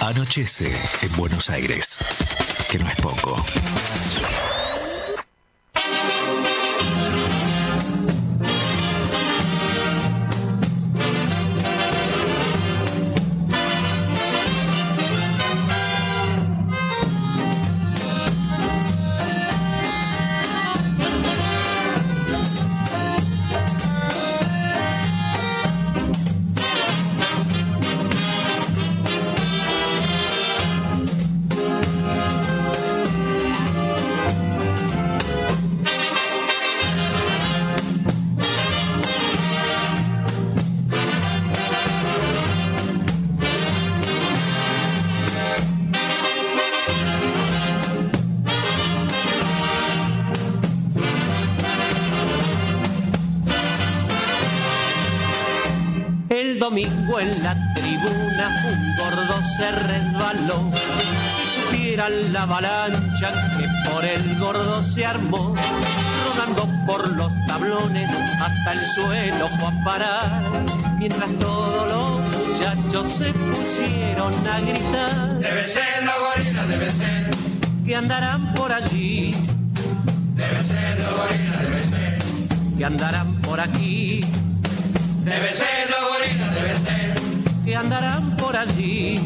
Anochece en Buenos Aires, que no es poco. Domingo en la tribuna un gordo se resbaló. Si supieran la avalancha que por el gordo se armó, rodando por los tablones hasta el suelo fue a parar, mientras todos los muchachos se pusieron a gritar. Deben ser los gorilas, deben ser, que andarán por allí. Deben ser los gorilas, deben ser, que andarán por aquí. Deben ser los gorilas, deben ser, que andarán por allí.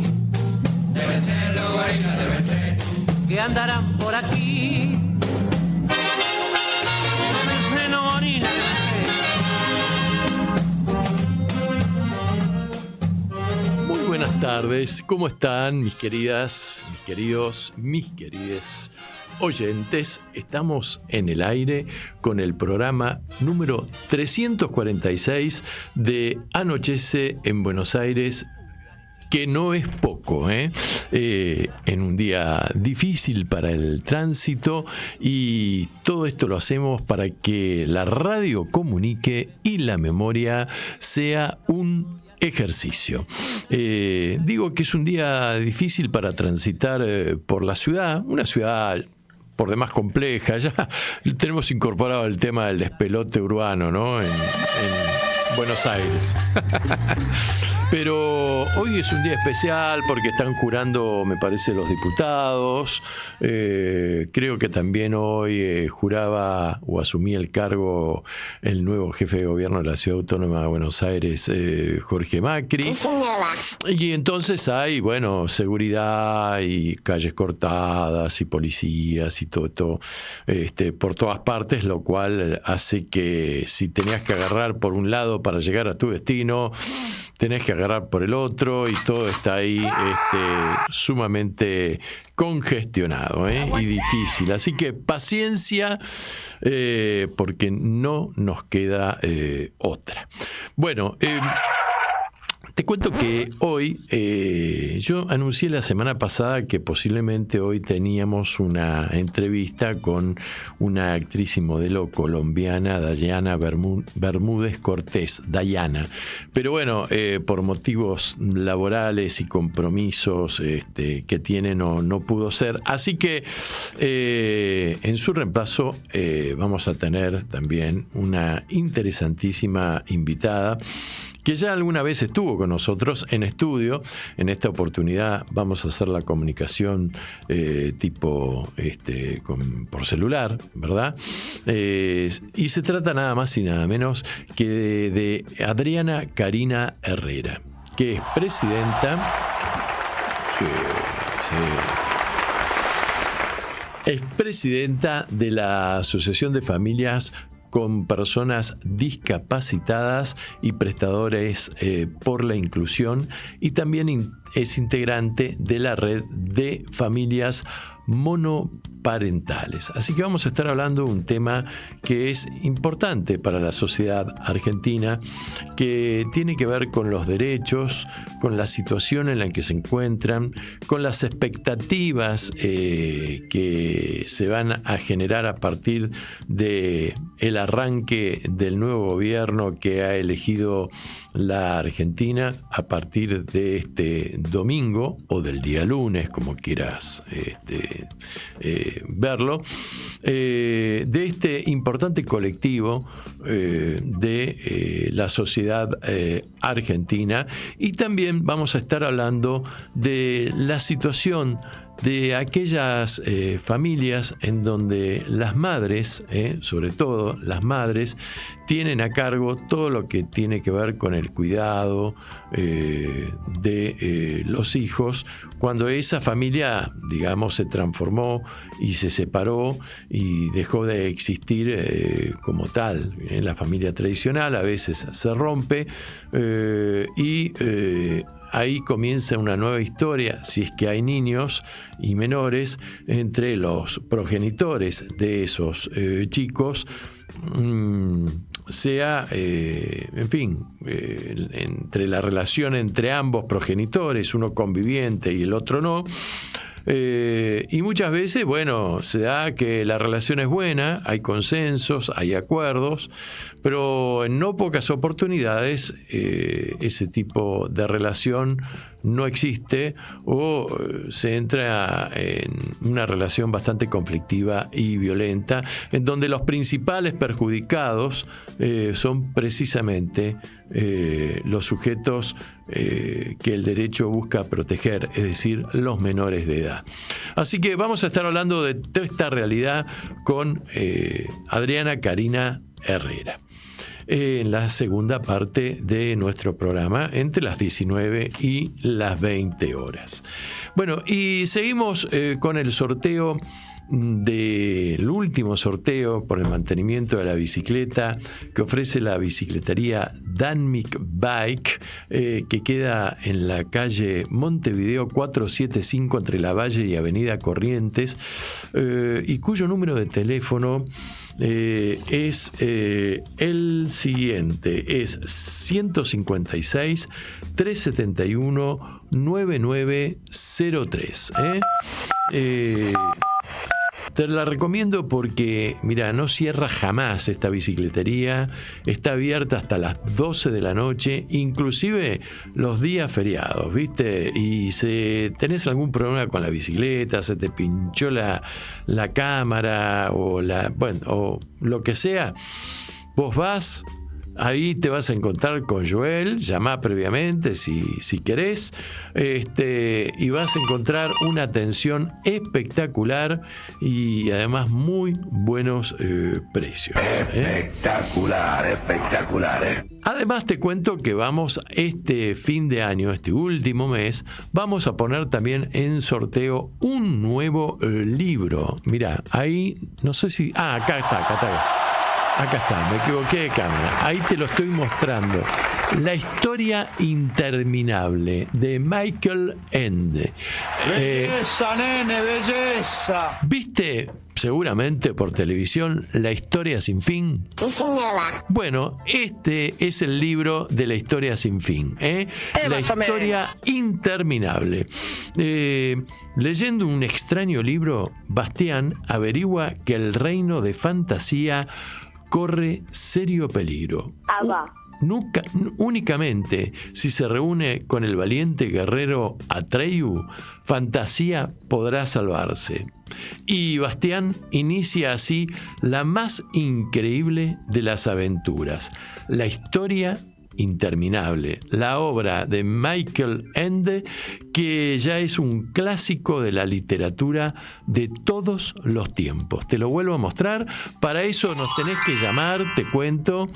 Deben ser los gorilas, deben ser, que andarán por aquí. Los gorilas, Muy buenas tardes, ¿cómo están mis queridas, mis queridos, mis querides oyentes? Estamos en el aire con el programa número 346 de Anochece en Buenos Aires, que no es poco, en un día difícil para el tránsito, y todo esto lo hacemos para que la radio comunique y la memoria sea un ejercicio. Digo que es un día difícil para transitar por la ciudad, una ciudad por demás compleja. Ya tenemos incorporado el tema del despelote urbano, ¿no? En Buenos Aires. Pero hoy es un día especial porque están jurando, me parece, los diputados. Creo que también hoy juraba o asumía el cargo el nuevo jefe de gobierno de la Ciudad Autónoma de Buenos Aires, Jorge Macri. Sí, señora. Y entonces hay, bueno, seguridad y calles cortadas y policías y todo por todas partes, lo cual hace que si tenías que agarrar por un lado para llegar a tu destino, tenés que agarrar por el otro, y todo está ahí sumamente congestionado y difícil. Así que paciencia, porque no nos queda otra. Bueno, te cuento que hoy, yo anuncié la semana pasada que posiblemente hoy teníamos una entrevista con una actriz y modelo colombiana, Dayana Bermúdez Cortés, Dayana. Pero bueno, por motivos laborales y compromisos que tiene, no pudo ser. Así que en su reemplazo vamos a tener también una interesantísima invitada que ya alguna vez estuvo con nosotros en estudio. En esta oportunidad vamos a hacer la comunicación por celular, ¿verdad? Y se trata nada más y nada menos que de Adriana Karina Herrera, que es presidenta. Es presidenta de la Asociación de Familias con Personas Discapacitadas y Prestadores por la Inclusión, y también es integrante de la red de familias monoparentales. Así que vamos a estar hablando de un tema que es importante para la sociedad argentina, que tiene que ver con los derechos, con la situación en la que se encuentran, con las expectativas que se van a generar a partir de el arranque del nuevo gobierno que ha elegido la Argentina a partir de este domingo o del día lunes, como quieras verlo, de este importante colectivo de la sociedad argentina. Y también vamos a estar hablando de la situación de aquellas familias en donde las madres, sobre todo las madres, tienen a cargo todo lo que tiene que ver con el cuidado de los hijos, cuando esa familia, digamos, se transformó y se separó y dejó de existir como tal. La familia tradicional a veces se rompe y ahí comienza una nueva historia, si es que hay niños y menores, entre los progenitores de esos chicos, sea, entre la relación entre ambos progenitores, uno conviviente y el otro no. Y muchas veces, bueno, se da que la relación es buena, hay consensos, hay acuerdos, pero en no pocas oportunidades ese tipo de relación no existe o se entra en una relación bastante conflictiva y violenta, en donde los principales perjudicados son precisamente los sujetos que el derecho busca proteger, es decir, los menores de edad. Así que vamos a estar hablando de toda esta realidad con Adriana Karina Herrera en la segunda parte de nuestro programa, entre las 19 y las 20 horas. Bueno, y seguimos con el sorteo del último sorteo por el mantenimiento de la bicicleta que ofrece la bicicletería Danmic Bike, que queda en la calle Montevideo 475 entre La Valle y Avenida Corrientes, y cuyo número de teléfono es el siguiente, es 156 371 9903. Te la recomiendo porque, mira, no cierra jamás esta bicicletería, está abierta hasta las 12 de la noche, inclusive los días feriados, ¿viste? Y si tenés algún problema con la bicicleta, se te pinchó la cámara o lo que sea, vos vas. Ahí te vas a encontrar con Joel, llamá previamente si querés, y vas a encontrar una atención espectacular y además muy buenos precios. Espectacular. Además te cuento que vamos este fin de año, este último mes, vamos a poner también en sorteo un nuevo libro. Mirá, ahí, no sé si... acá está, me equivoqué de cámara. Ahí te lo estoy mostrando. La historia interminable de Michael Ende. Belleza, nene, belleza. ¿Viste seguramente por televisión La historia sin fin? Sí, señora. Bueno, este es el libro de La historia sin fin, la historia interminable. Leyendo un extraño libro, Bastián averigua que el reino de fantasía corre serio peligro. Únicamente si se reúne con el valiente guerrero Atreyu, fantasía podrá salvarse. Y Bastián inicia así la más increíble de las aventuras, la historia interminable, la obra de Michael Ende, que ya es un clásico de la literatura de todos los tiempos. Te lo vuelvo a mostrar. Para eso nos tenés que llamar, te cuento,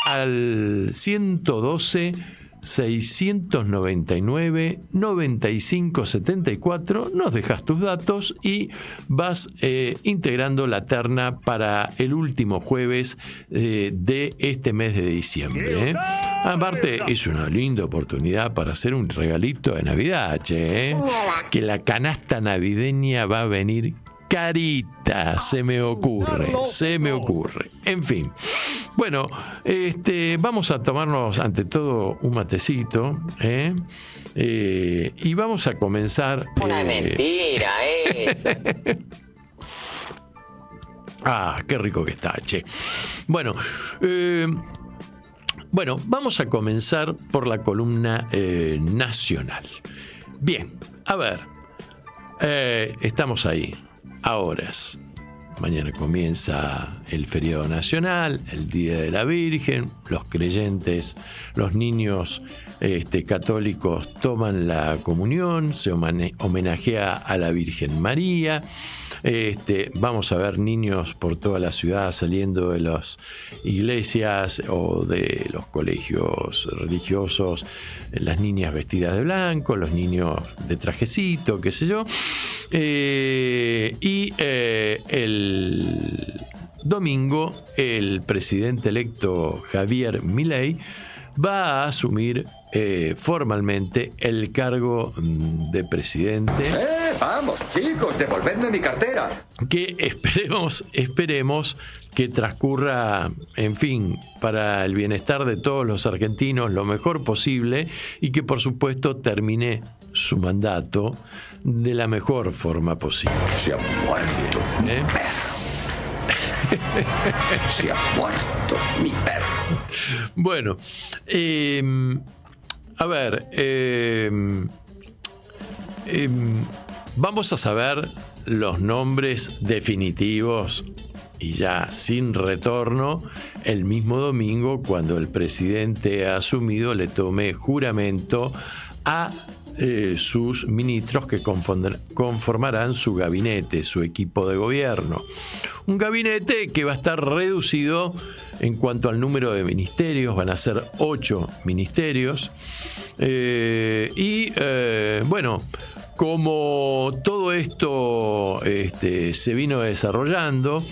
al 112 699 9574, nos dejas tus datos y vas integrando la terna para el último jueves de este mes de diciembre. Aparte, es una linda oportunidad para hacer un regalito de Navidad, que la canasta navideña va a venir carita, se me ocurre. En fin. Bueno, vamos a tomarnos ante todo un matecito, y vamos a comenzar. Una mentira, qué rico que está, che. Bueno, Bueno, vamos a comenzar por la columna nacional. Bien, a ver, estamos ahí, a horas. Mañana comienza el feriado nacional, el Día de la Virgen, los creyentes, los niños católicos toman la comunión, se homenajea a la Virgen María. Vamos a ver niños por toda la ciudad saliendo de las iglesias o de los colegios religiosos, las niñas vestidas de blanco, los niños de trajecito, qué sé yo. El domingo el presidente electo Javier Milei va a asumir formalmente el cargo de presidente. Vamos, chicos, devolvedme mi cartera. Que esperemos que transcurra, en fin, para el bienestar de todos los argentinos lo mejor posible y que por supuesto termine su mandato de la mejor forma posible. Se ha muerto mi perro. Se ha muerto mi perro. Bueno, a ver, vamos a saber los nombres definitivos y ya sin retorno el mismo domingo, cuando el presidente asumido le tome juramento a sus ministros que conformarán su gabinete, su equipo de gobierno. Un gabinete que va a estar reducido en cuanto al número de ministerios, van a ser 8 ministerios. Bueno, como todo esto se vino desarrollando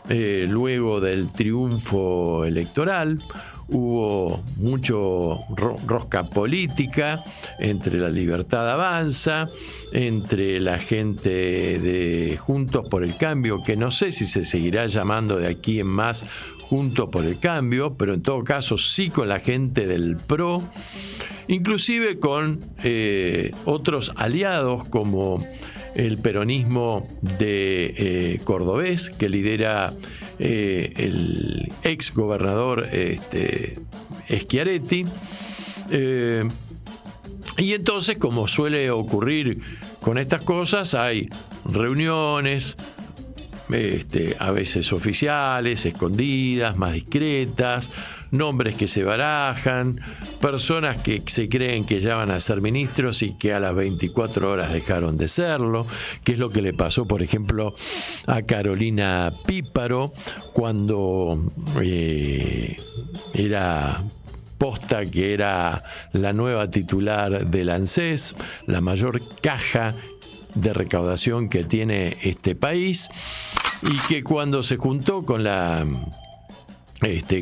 luego del triunfo electoral, hubo mucho rosca política entre la Libertad Avanza, entre la gente de Juntos por el Cambio, que no sé si se seguirá llamando de aquí en más Juntos por el Cambio, pero en todo caso sí con la gente del PRO, inclusive con otros aliados como el peronismo de Cordobés, que lidera el ex gobernador Schiaretti. Y entonces, como suele ocurrir con estas cosas, hay reuniones, a veces oficiales, escondidas, más discretas, nombres que se barajan, personas que se creen que ya van a ser ministros y que a las 24 horas dejaron de serlo, que es lo que le pasó, por ejemplo, a Carolina Píparo cuando era posta que era la nueva titular del ANSES, la mayor caja de recaudación que tiene este país, y que cuando se juntó con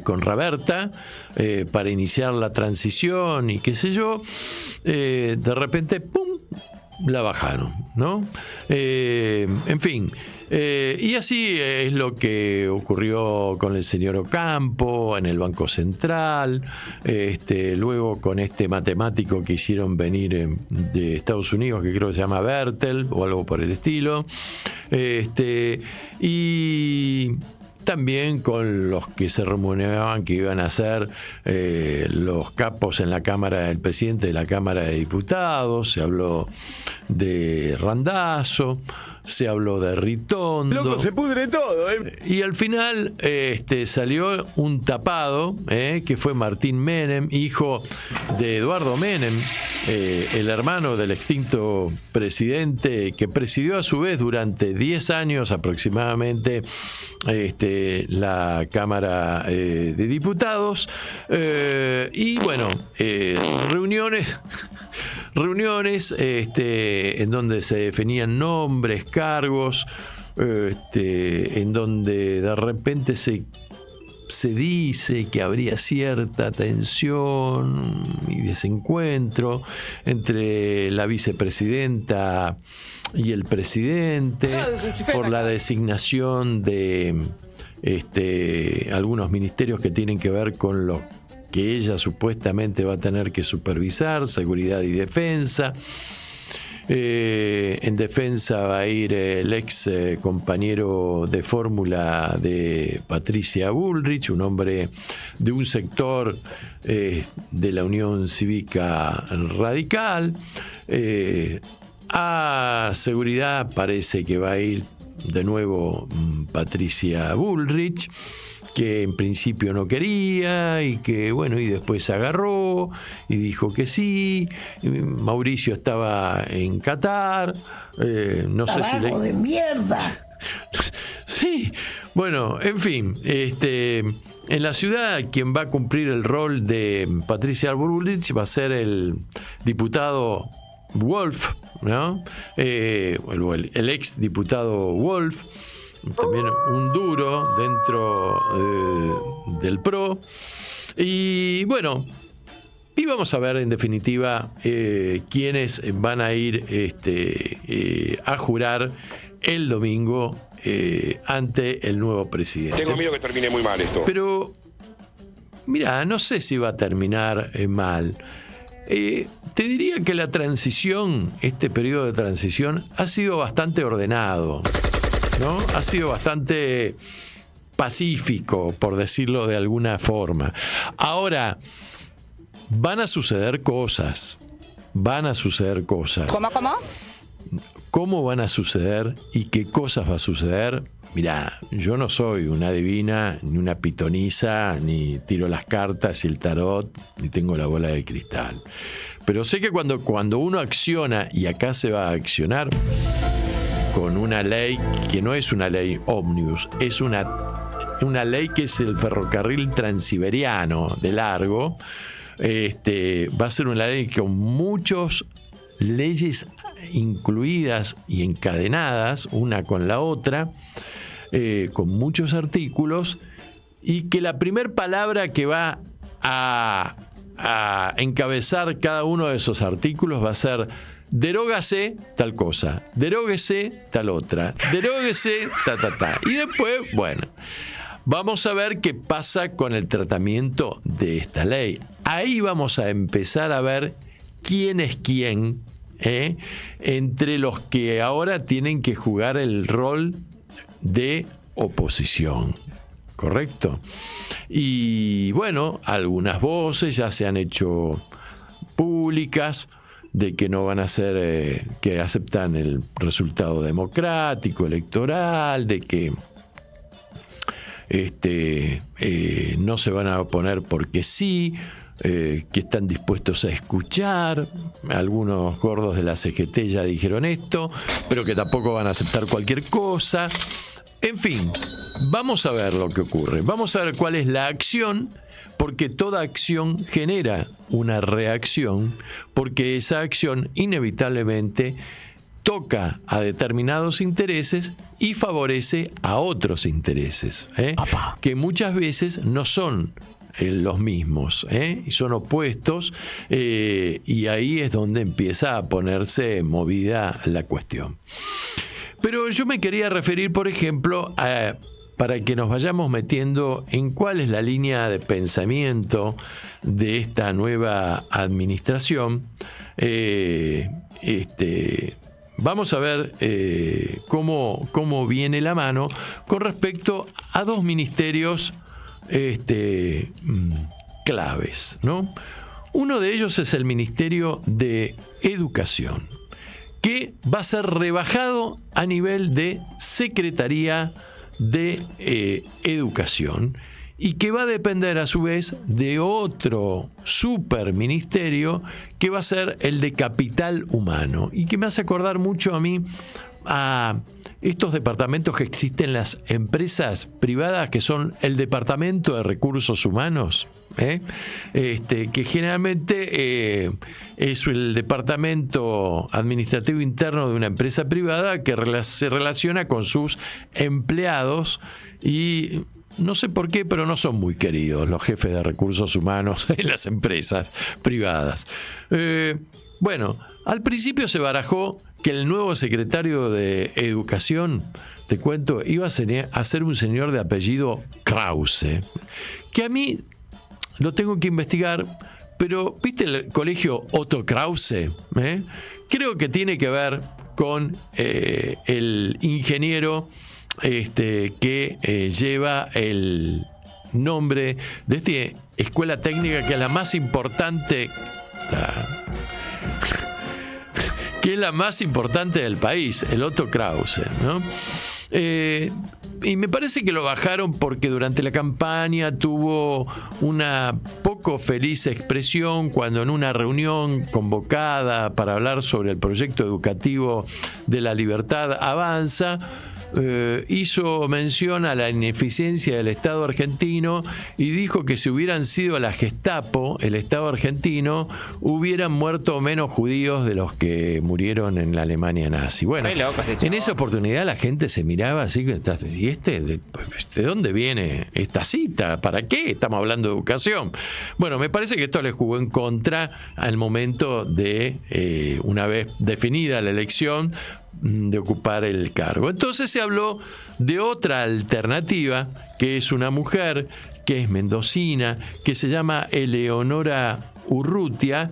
con Raberta para iniciar la transición y qué sé yo, de repente ¡pum!, la bajaron, ¿no? En fin, y así es lo que ocurrió con el señor Ocampo en el Banco Central, luego con este matemático que hicieron venir de Estados Unidos, que creo que se llama Bertel o algo por el estilo, y también con los que se rumoreaban que iban a ser los capos en la Cámara, el presidente de la Cámara de Diputados. Se habló de Randazzo, se habló de Ritondo. Loco, se pudre todo, Y al final salió un tapado, que fue Martín Menem, hijo de Eduardo Menem, el hermano del extinto presidente, que presidió a su vez durante 10 años aproximadamente la Cámara de Diputados. Y bueno, reuniones en donde se definían nombres, cargos, en donde de repente se dice que habría cierta tensión y desencuentro entre la vicepresidenta y el presidente por la designación de algunos ministerios que tienen que ver con lo que ella supuestamente va a tener que supervisar, seguridad y defensa. En defensa va a ir el ex compañero de fórmula de Patricia Bullrich, un hombre de un sector de la Unión Cívica Radical. A seguridad parece que va a ir de nuevo Patricia Bullrich, que en principio no quería y que bueno, y después se agarró y dijo que sí. Mauricio estaba en Qatar, no sé si de mierda. Sí, bueno, en fin, en la ciudad quien va a cumplir el rol de Patricia Bullrich va a ser el diputado Wolf, ¿no? El ex diputado Wolf, también un duro dentro del PRO. Y bueno, y vamos a ver en definitiva quiénes van a ir a jurar el domingo ante el nuevo presidente. Tengo miedo que termine muy mal esto. Pero, mira, no sé si va a terminar mal. Te diría que la transición, este periodo de transición, ha sido bastante ordenado, ¿no? Ha sido bastante pacífico, por decirlo de alguna forma. Ahora, van a suceder cosas. ¿Cómo? ¿Cómo van a suceder y qué cosas va a suceder? Mirá, yo no soy una adivina, ni una pitonisa, ni tiro las cartas y el tarot, ni tengo la bola de cristal. Pero sé que cuando uno acciona, y acá se va a accionar con una ley que no es una ley ómnibus, es una ley que es el ferrocarril transiberiano de largo, va a ser una ley con muchas leyes incluidas y encadenadas una con la otra, con muchos artículos, y que la primer palabra que va a encabezar cada uno de esos artículos va a ser: derógase tal cosa, deróguese tal otra, deróguese ta. Y después, bueno, vamos a ver qué pasa con el tratamiento de esta ley. Ahí vamos a empezar a ver quién es quién, entre los que ahora tienen que jugar el rol de oposición. ¿Correcto? Y bueno, algunas voces ya se han hecho públicas de que no van a ser, que aceptan el resultado democrático, electoral, de que no se van a oponer porque sí, que están dispuestos a escuchar. Algunos gordos de la CGT ya dijeron esto, pero que tampoco van a aceptar cualquier cosa. En fin, vamos a ver lo que ocurre. Vamos a ver cuál es la acción, porque toda acción genera una reacción, porque esa acción inevitablemente toca a determinados intereses y favorece a otros intereses, que muchas veces no son los mismos, y son opuestos, y ahí es donde empieza a ponerse movida la cuestión. Pero yo me quería referir, por ejemplo, para que nos vayamos metiendo en cuál es la línea de pensamiento de esta nueva administración. Vamos a ver cómo viene la mano con respecto a dos ministerios claves, ¿no? Uno de ellos es el Ministerio de Educación, que va a ser rebajado a nivel de Secretaría de Educación, y que va a depender a su vez de otro superministerio que va a ser el de Capital Humano, y que me hace acordar mucho a mí a estos departamentos que existen en las empresas privadas, que son el Departamento de Recursos Humanos, que generalmente es el departamento administrativo interno de una empresa privada que se relaciona con sus empleados, y no sé por qué, pero no son muy queridos los jefes de recursos humanos en las empresas privadas. Bueno, al principio se barajó que el nuevo secretario de Educación, te cuento, iba a ser un señor de apellido Krause, que a mí lo tengo que investigar, pero ¿viste el colegio Otto Krause? Creo que tiene que ver con el ingeniero que lleva el nombre de esta escuela técnica, que es la más importante, que es la más importante del país, el Otto Krause, ¿no? Y me parece que lo bajaron porque durante la campaña tuvo una poco feliz expresión cuando en una reunión convocada para hablar sobre el proyecto educativo de La Libertad Avanza, hizo mención a la ineficiencia del Estado argentino y dijo que si hubieran sido la Gestapo, el Estado argentino, hubieran muerto menos judíos de los que murieron en la Alemania nazi. Bueno, en esa oportunidad la gente se miraba así, ¿y de dónde viene esta cita? ¿Para qué estamos hablando de educación? Bueno, me parece que esto le jugó en contra al momento de, una vez definida la elección, de ocupar el cargo. Entonces se habló de otra alternativa, que es una mujer que es mendocina, que se llama Eleonora Urrutia,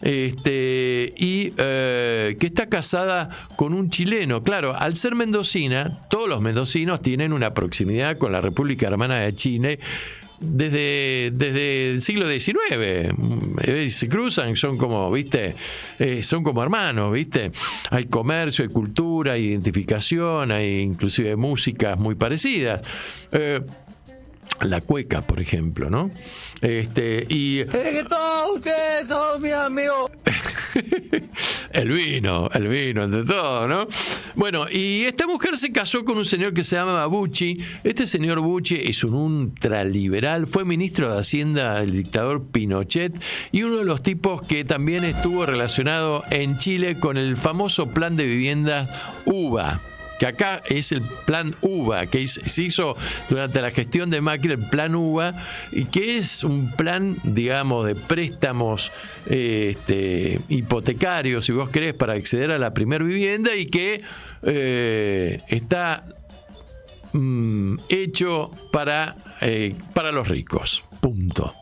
y que está casada con un chileno. Claro, al ser mendocina, todos los mendocinos tienen una proximidad con la República Hermana de Chile desde el siglo XIX. Se cruzan, son como, ¿viste? Son como hermanos, ¿viste? Hay comercio, hay cultura, hay identificación, hay inclusive músicas muy parecidas. La cueca, por ejemplo, ¿no? Y que todos ustedes son mis amigos. el vino, entre todo, ¿no? Bueno, y esta mujer se casó con un señor que se llama Bucci. Este señor Bucci es un ultraliberal, fue ministro de Hacienda del dictador Pinochet y uno de los tipos que también estuvo relacionado en Chile con el famoso plan de vivienda UBA, que acá es el plan UBA, que se hizo durante la gestión de Macri, el plan UBA, y que es un plan, digamos, de préstamos hipotecarios, si vos querés, para acceder a la primer vivienda, y que está hecho para los ricos. Punto.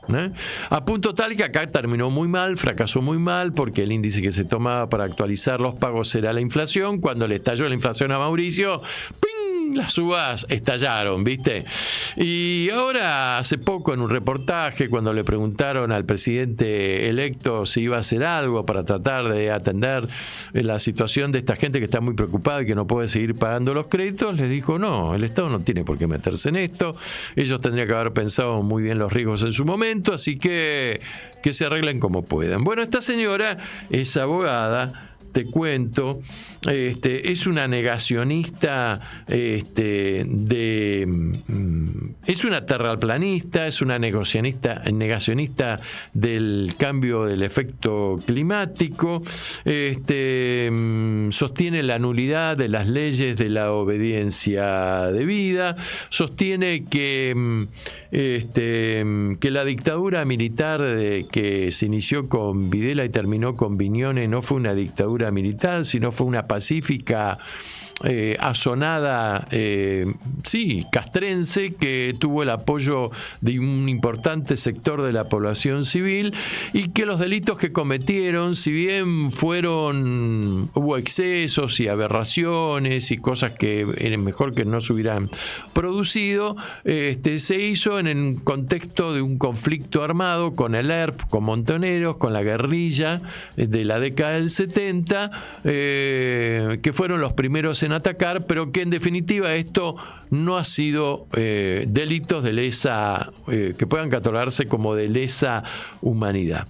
A punto tal que acá terminó muy mal, fracasó muy mal, porque el índice que se tomaba para actualizar los pagos era la inflación. Cuando le estalló la inflación a Mauricio, ¡ping!, las uvas estallaron, ¿viste? Y ahora, hace poco, en un reportaje, cuando le preguntaron al presidente electo si iba a hacer algo para tratar de atender la situación de esta gente que está muy preocupada y que no puede seguir pagando los créditos, les dijo: no, el Estado no tiene por qué meterse en esto, ellos tendrían que haber pensado muy bien los riesgos en su momento, así que se arreglen como puedan. Bueno, esta señora es abogada, te cuento, es una negacionista, es una terraplanista, es una negacionista del cambio del efecto climático, sostiene la nulidad de las leyes de la obediencia debida, sostiene que la dictadura militar que se inició con Videla y terminó con Viñones no fue una dictadura militar, sino fue una pacífica azonada, castrense, que tuvo el apoyo de un importante sector de la población civil, y que los delitos que cometieron, si bien hubo excesos y aberraciones y cosas que era mejor que no se hubieran producido, se hizo en el contexto de un conflicto armado con el ERP, con Montoneros, con la guerrilla de la década del 70, que fueron los primeros en atacar, pero que en definitiva esto no ha sido delitos de lesa, que puedan catalogarse como de lesa humanidad.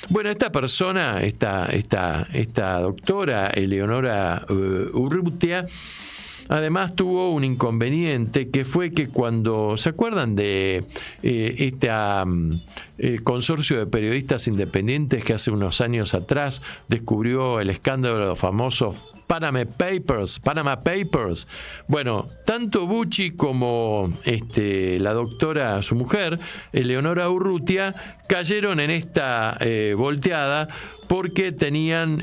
Bueno, esta persona, esta doctora Eleonora Urrutia, además tuvo un inconveniente, que fue que cuando, ¿se acuerdan de este consorcio de periodistas independientes que hace unos años atrás descubrió el escándalo de los famosos Panama Papers? Bueno, tanto Bucci como la doctora, su mujer, Eleonora Urrutia, cayeron en esta volteada porque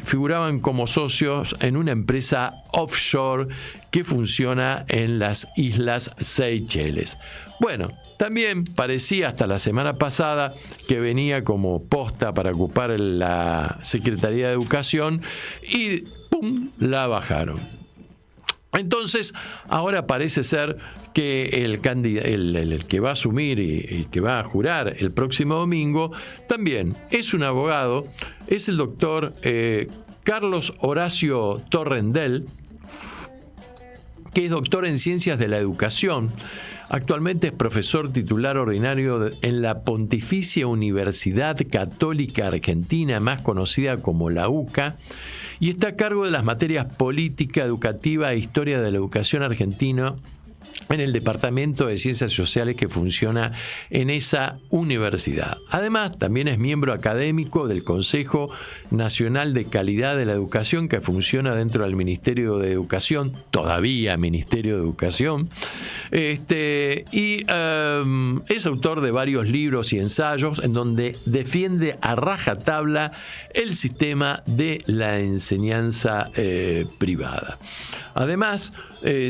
figuraban como socios en una empresa offshore que funciona en las Islas Seychelles. Bueno, también parecía hasta la semana pasada que venía como posta para ocupar la Secretaría de Educación y ¡pum!, la bajaron. Entonces, ahora parece ser que el que va a asumir y que va a jurar el próximo domingo también es un abogado, es el doctor Carlos Horacio Torrendel, que es doctor en Ciencias de la Educación. Actualmente es profesor titular ordinario en la Pontificia Universidad Católica Argentina, más conocida como la UCA, y está a cargo de las materias política, educativa e historia de la educación argentina en el Departamento de Ciencias Sociales que funciona en esa universidad. Además, también es miembro académico del Consejo Nacional de Calidad de la Educación, que funciona dentro del Ministerio de Educación, todavía Ministerio de Educación, y es autor de varios libros y ensayos en donde defiende a rajatabla el sistema de la enseñanza privada. Además,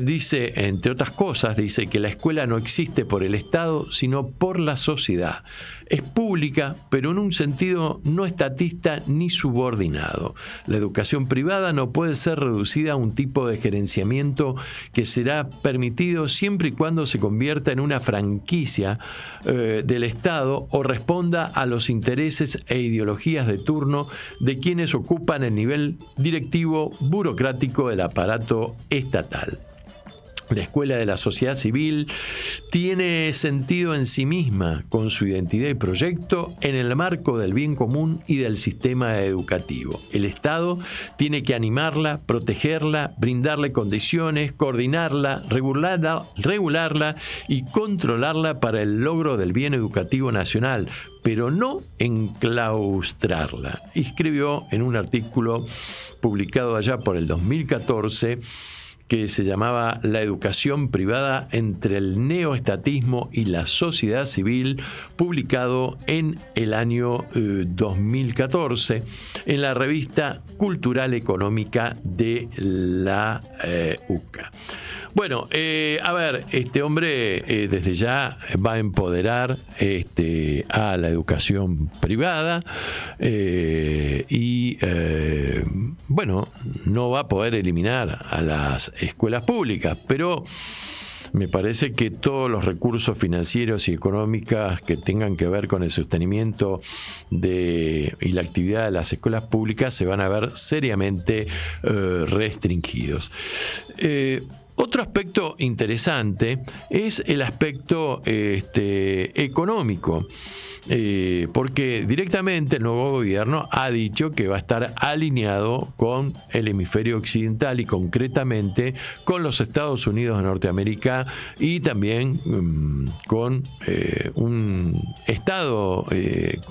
dice, entre otras cosas, dice que la escuela no existe por el Estado, sino por la sociedad. Es pública, pero en un sentido no estatista ni subordinado. La educación privada no puede ser reducida a un tipo de gerenciamiento que será permitido siempre y cuando se convierta en una franquicia del Estado o responda a los intereses e ideologías de turno de quienes ocupan el nivel directivo burocrático del aparato estatal. La escuela de la sociedad civil tiene sentido en sí misma, con su identidad y proyecto, en el marco del bien común y del sistema educativo. El Estado tiene que animarla, protegerla, brindarle condiciones, coordinarla, regularla y controlarla para el logro del bien educativo nacional, pero no enclaustrarla. Escribió en un artículo publicado allá por el 2014 que se llamaba La educación privada entre el neoestatismo y la sociedad civil, publicado en el año 2014 en la revista Cultural Económica de la UCA. Bueno, a ver, este hombre desde ya va a empoderar a la educación privada y bueno, no va a poder eliminar a las escuelas públicas, pero me parece que todos los recursos financieros y económicos que tengan que ver con el sostenimiento y la actividad de las escuelas públicas se van a ver seriamente restringidos. Otro aspecto interesante es el aspecto económico, porque directamente el nuevo gobierno ha dicho que va a estar alineado con el hemisferio occidental y concretamente con los Estados Unidos de Norteamérica y también con un estado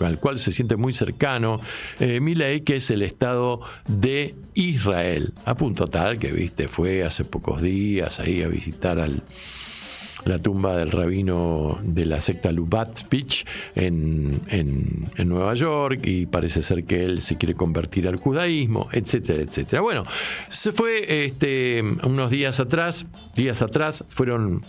al cual se siente muy cercano Milei, que es el Estado de Israel, a punto tal que fue hace pocos días ahí a visitar la tumba del rabino de la secta Lubavitch en Nueva York, y parece ser que él se quiere convertir al judaísmo, etcétera, etcétera. Bueno, se fue unos días atrás fueron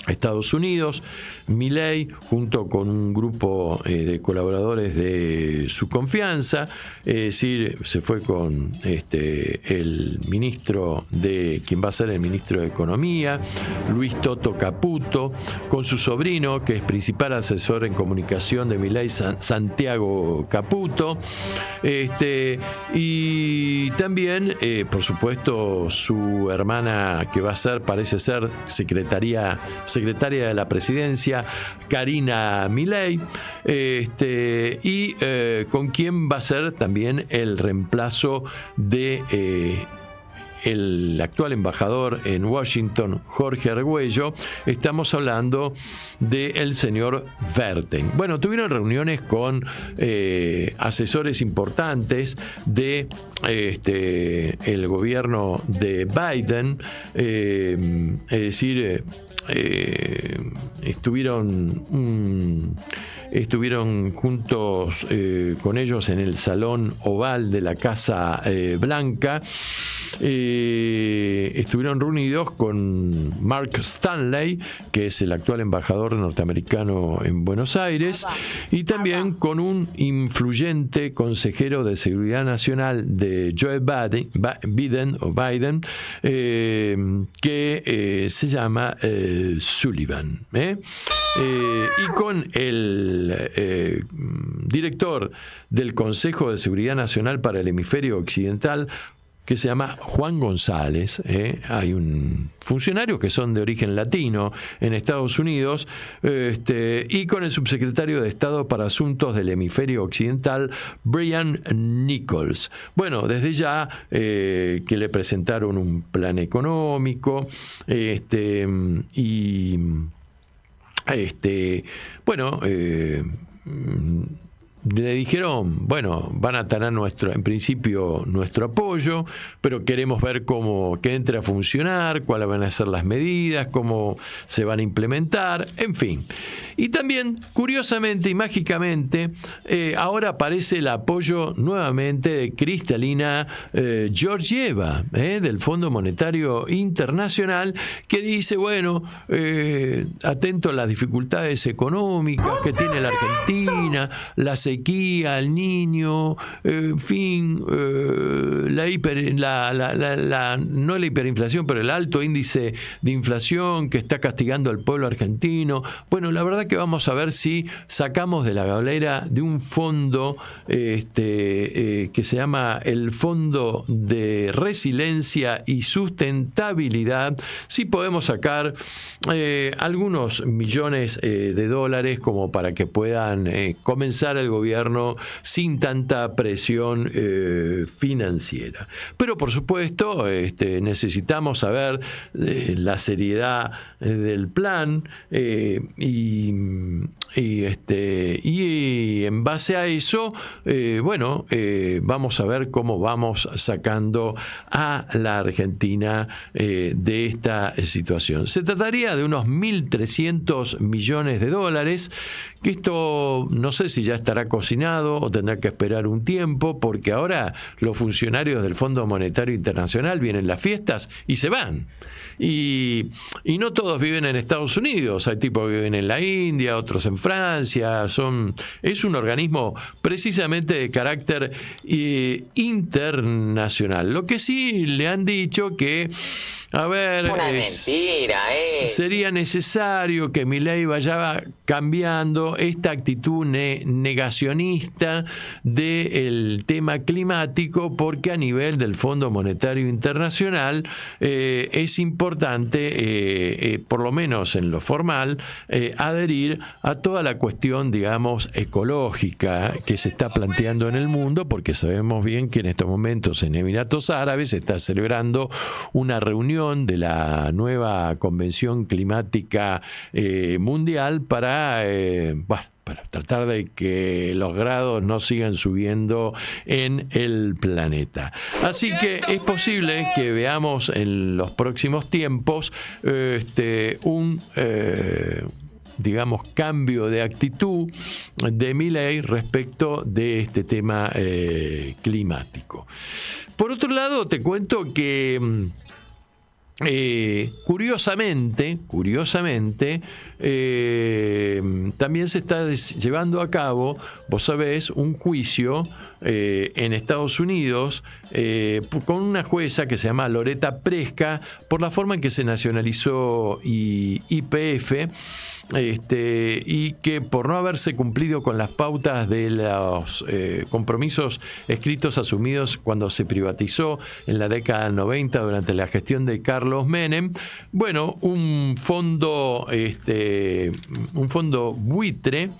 a Estados Unidos, Milei, junto con un grupo de colaboradores de su confianza, es decir, se fue con el ministro quien va a ser el ministro de Economía, Luis Toto Caputo, con su sobrino, que es principal asesor en comunicación de Milei, Santiago Caputo, y también, por supuesto, su hermana, que va a ser, parece ser, secretaria de la presidencia, Karina Milei, y con quien va a ser también el reemplazo de el actual embajador en Washington, Jorge Argüello. Estamos hablando del señor Verten. Bueno, tuvieron reuniones con asesores importantes de el gobierno de Biden, es decir, estuvieron estuvieron juntos con ellos en el Salón Oval de la Casa Blanca. Estuvieron reunidos con Mark Stanley, que es el actual embajador norteamericano en Buenos Aires, y también con un influyente consejero de seguridad nacional de Joe Biden, que se llama Sullivan, y con el director del Consejo de Seguridad Nacional para el Hemisferio Occidental, que se llama Juan González. Hay un funcionarios que son de origen latino en Estados Unidos, y con el subsecretario de Estado para Asuntos del Hemisferio Occidental, Brian Nichols. Bueno, desde ya que le presentaron un plan económico, le dijeron, bueno, van a tener en principio nuestro apoyo, pero queremos ver que entre a funcionar, cuáles van a ser las medidas, cómo se van a implementar, en fin. Y también, curiosamente y mágicamente, ahora aparece el apoyo nuevamente de Kristalina Georgieva, del Fondo Monetario Internacional, que dice, bueno, atento a las dificultades económicas que tiene la Argentina, la sequía, el niño, en fin, no la hiperinflación, pero el alto índice de inflación que está castigando al pueblo argentino. Bueno, la verdad que vamos a ver si sacamos de la galera de un fondo que se llama el Fondo de Resiliencia y Sustentabilidad, si podemos sacar algunos millones de dólares como para que puedan comenzar el gobierno sin tanta presión financiera. Pero por supuesto necesitamos saber la seriedad del plan, y en base a eso, vamos a ver cómo vamos sacando a la Argentina de esta situación. Se trataría de unos 1.300 millones de dólares, que esto no sé si ya estará cocinado o tendrá que esperar un tiempo, porque ahora los funcionarios del Fondo Monetario Internacional vienen las fiestas y se van. Y no todos viven en Estados Unidos, hay tipos que viven en la India, otros en Francia. Es un organismo precisamente de carácter internacional. Lo que sí le han dicho que, a ver, sería necesario que Milei vaya cambiando esta actitud negacionista del tema climático, porque a nivel del Fondo Monetario Internacional es importante, por lo menos en lo formal, adherir a toda la cuestión, digamos, ecológica que se está planteando en el mundo, porque sabemos bien que en estos momentos en Emiratos Árabes se está celebrando una reunión de la nueva Convención Climática Mundial para tratar de que los grados no sigan subiendo en el planeta. Así que es posible que veamos en los próximos tiempos un cambio de actitud de Milei respecto de este tema climático. Por otro lado, te cuento que curiosamente, también se está llevando a cabo, vos sabés, un juicio en Estados Unidos con una jueza que se llama Loretta Preska, por la forma en que se nacionalizó YPF, y que por no haberse cumplido con las pautas de los compromisos escritos asumidos cuando se privatizó en la década del 90 durante la gestión de Carlos Menem, bueno, un fondo buitre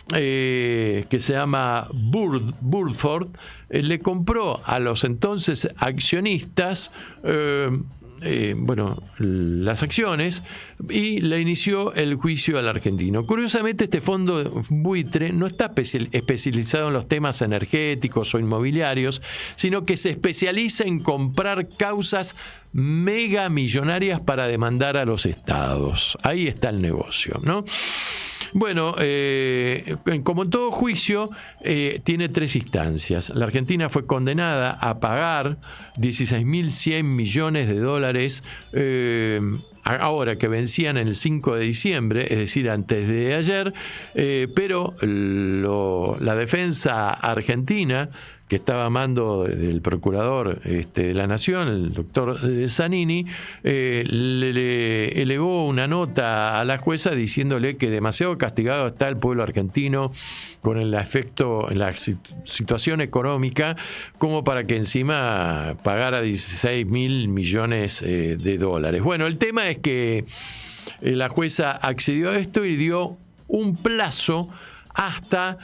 que se llama Burford le compró a los entonces accionistas las acciones, y le inició el juicio al argentino. Curiosamente, este fondo buitre no está especializado en los temas energéticos o inmobiliarios, sino que se especializa en comprar causas megamillonarias para demandar a los estados. Ahí está el negocio, ¿no? Bueno, como en todo juicio, tiene 3 instancias. La Argentina fue condenada a pagar 16.100 millones de dólares ahora que vencían el 5 de diciembre, es decir, antes de ayer, pero la defensa argentina, que estaba a mando del procurador de la Nación, el doctor Zanini, le elevó una nota a la jueza diciéndole que demasiado castigado está el pueblo argentino con el efecto, la situación económica, como para que encima pagara 16.000 millones de dólares. Bueno, el tema es que la jueza accedió a esto y dio un plazo hasta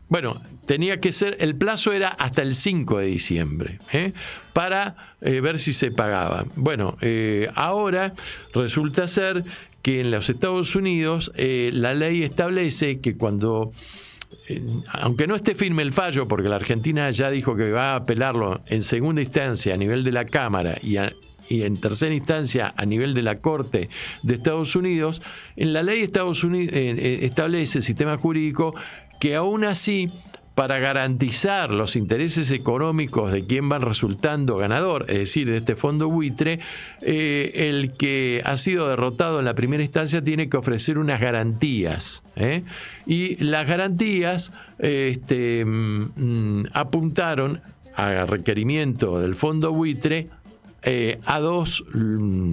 bueno, tenía que ser, el plazo era hasta el 5 de diciembre, para ver si se pagaba. Bueno, ahora resulta ser que en los Estados Unidos la ley establece que cuando, aunque no esté firme el fallo, porque la Argentina ya dijo que va a apelarlo en segunda instancia a nivel de la Cámara y en tercera instancia a nivel de la Corte de Estados Unidos, en la ley de Estados Unidos establece el sistema jurídico que aún así, para garantizar los intereses económicos de quien va resultando ganador, es decir, de este fondo buitre, el que ha sido derrotado en la primera instancia tiene que ofrecer unas garantías. Y las garantías apuntaron a requerimiento del fondo buitre a 2,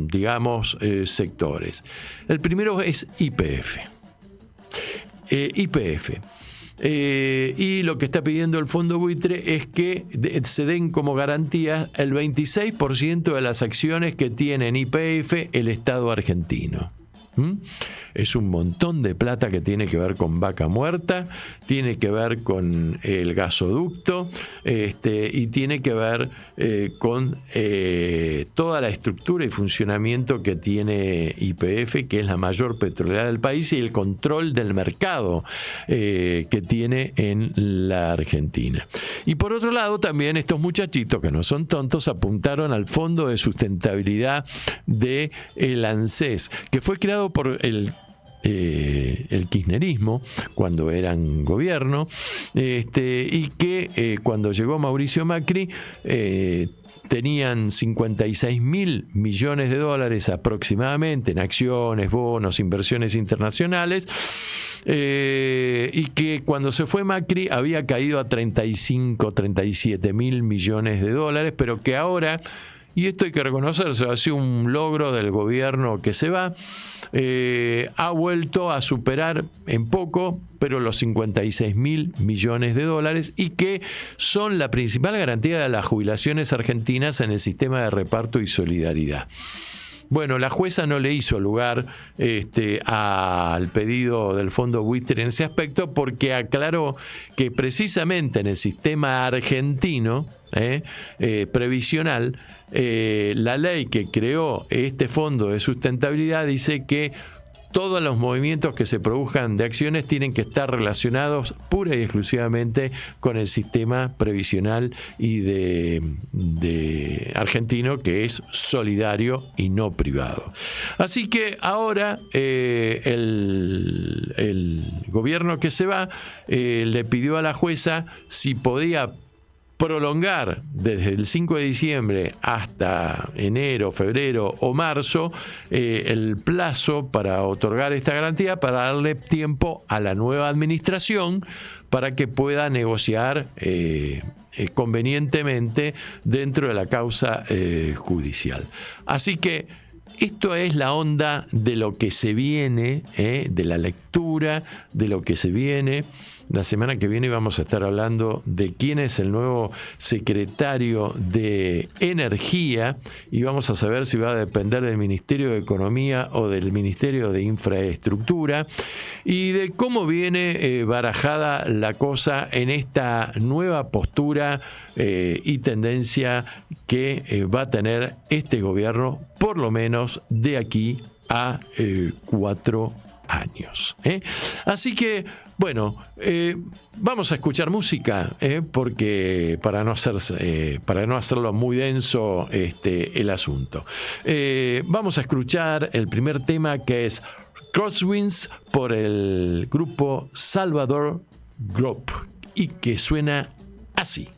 digamos, sectores. El primero es YPF. Y lo que está pidiendo el fondo buitre es que se den como garantía el 26% de las acciones que tiene en YPF el Estado argentino. Es un montón de plata que tiene que ver con Vaca Muerta, tiene que ver con el gasoducto, y tiene que ver con toda la estructura y funcionamiento que tiene YPF, que es la mayor petrolera del país, y el control del mercado que tiene en la Argentina. Y por otro lado, también estos muchachitos, que no son tontos, apuntaron al Fondo de Sustentabilidad de el ANSES, que fue creado por el kirchnerismo cuando eran gobierno, y que cuando llegó Mauricio Macri tenían 56.000 millones de dólares aproximadamente en acciones, bonos, inversiones internacionales, y que cuando se fue Macri había caído a 37.000 millones de dólares, pero que ahora, y esto hay que reconocerse, ha sido un logro del gobierno que se va, ha vuelto a superar en poco, pero los 56.000 millones de dólares, y que son la principal garantía de las jubilaciones argentinas en el sistema de reparto y solidaridad. Bueno, la jueza no le hizo lugar al pedido del fondo buitre en ese aspecto, porque aclaró que precisamente en el sistema argentino previsional, la ley que creó este fondo de sustentabilidad dice que todos los movimientos que se produzcan de acciones tienen que estar relacionados pura y exclusivamente con el sistema previsional y de argentino, que es solidario y no privado. Así que ahora el gobierno que se va le pidió a la jueza si podía prolongar desde el 5 de diciembre hasta enero, febrero o marzo el plazo para otorgar esta garantía, para darle tiempo a la nueva administración para que pueda negociar convenientemente dentro de la causa judicial. Así que esto es la onda de lo que se viene, de la lectura de lo que se viene. La semana que viene vamos a estar hablando de quién es el nuevo secretario de Energía, y vamos a saber si va a depender del Ministerio de Economía o del Ministerio de Infraestructura, y de cómo viene barajada la cosa en esta nueva postura y tendencia que va a tener este gobierno, por lo menos de aquí a 4 años. Así que, bueno, vamos a escuchar música, porque para no hacerlo muy denso el asunto. Vamos a escuchar el primer tema, que es Crosswinds por el grupo Salvador Group y que suena así.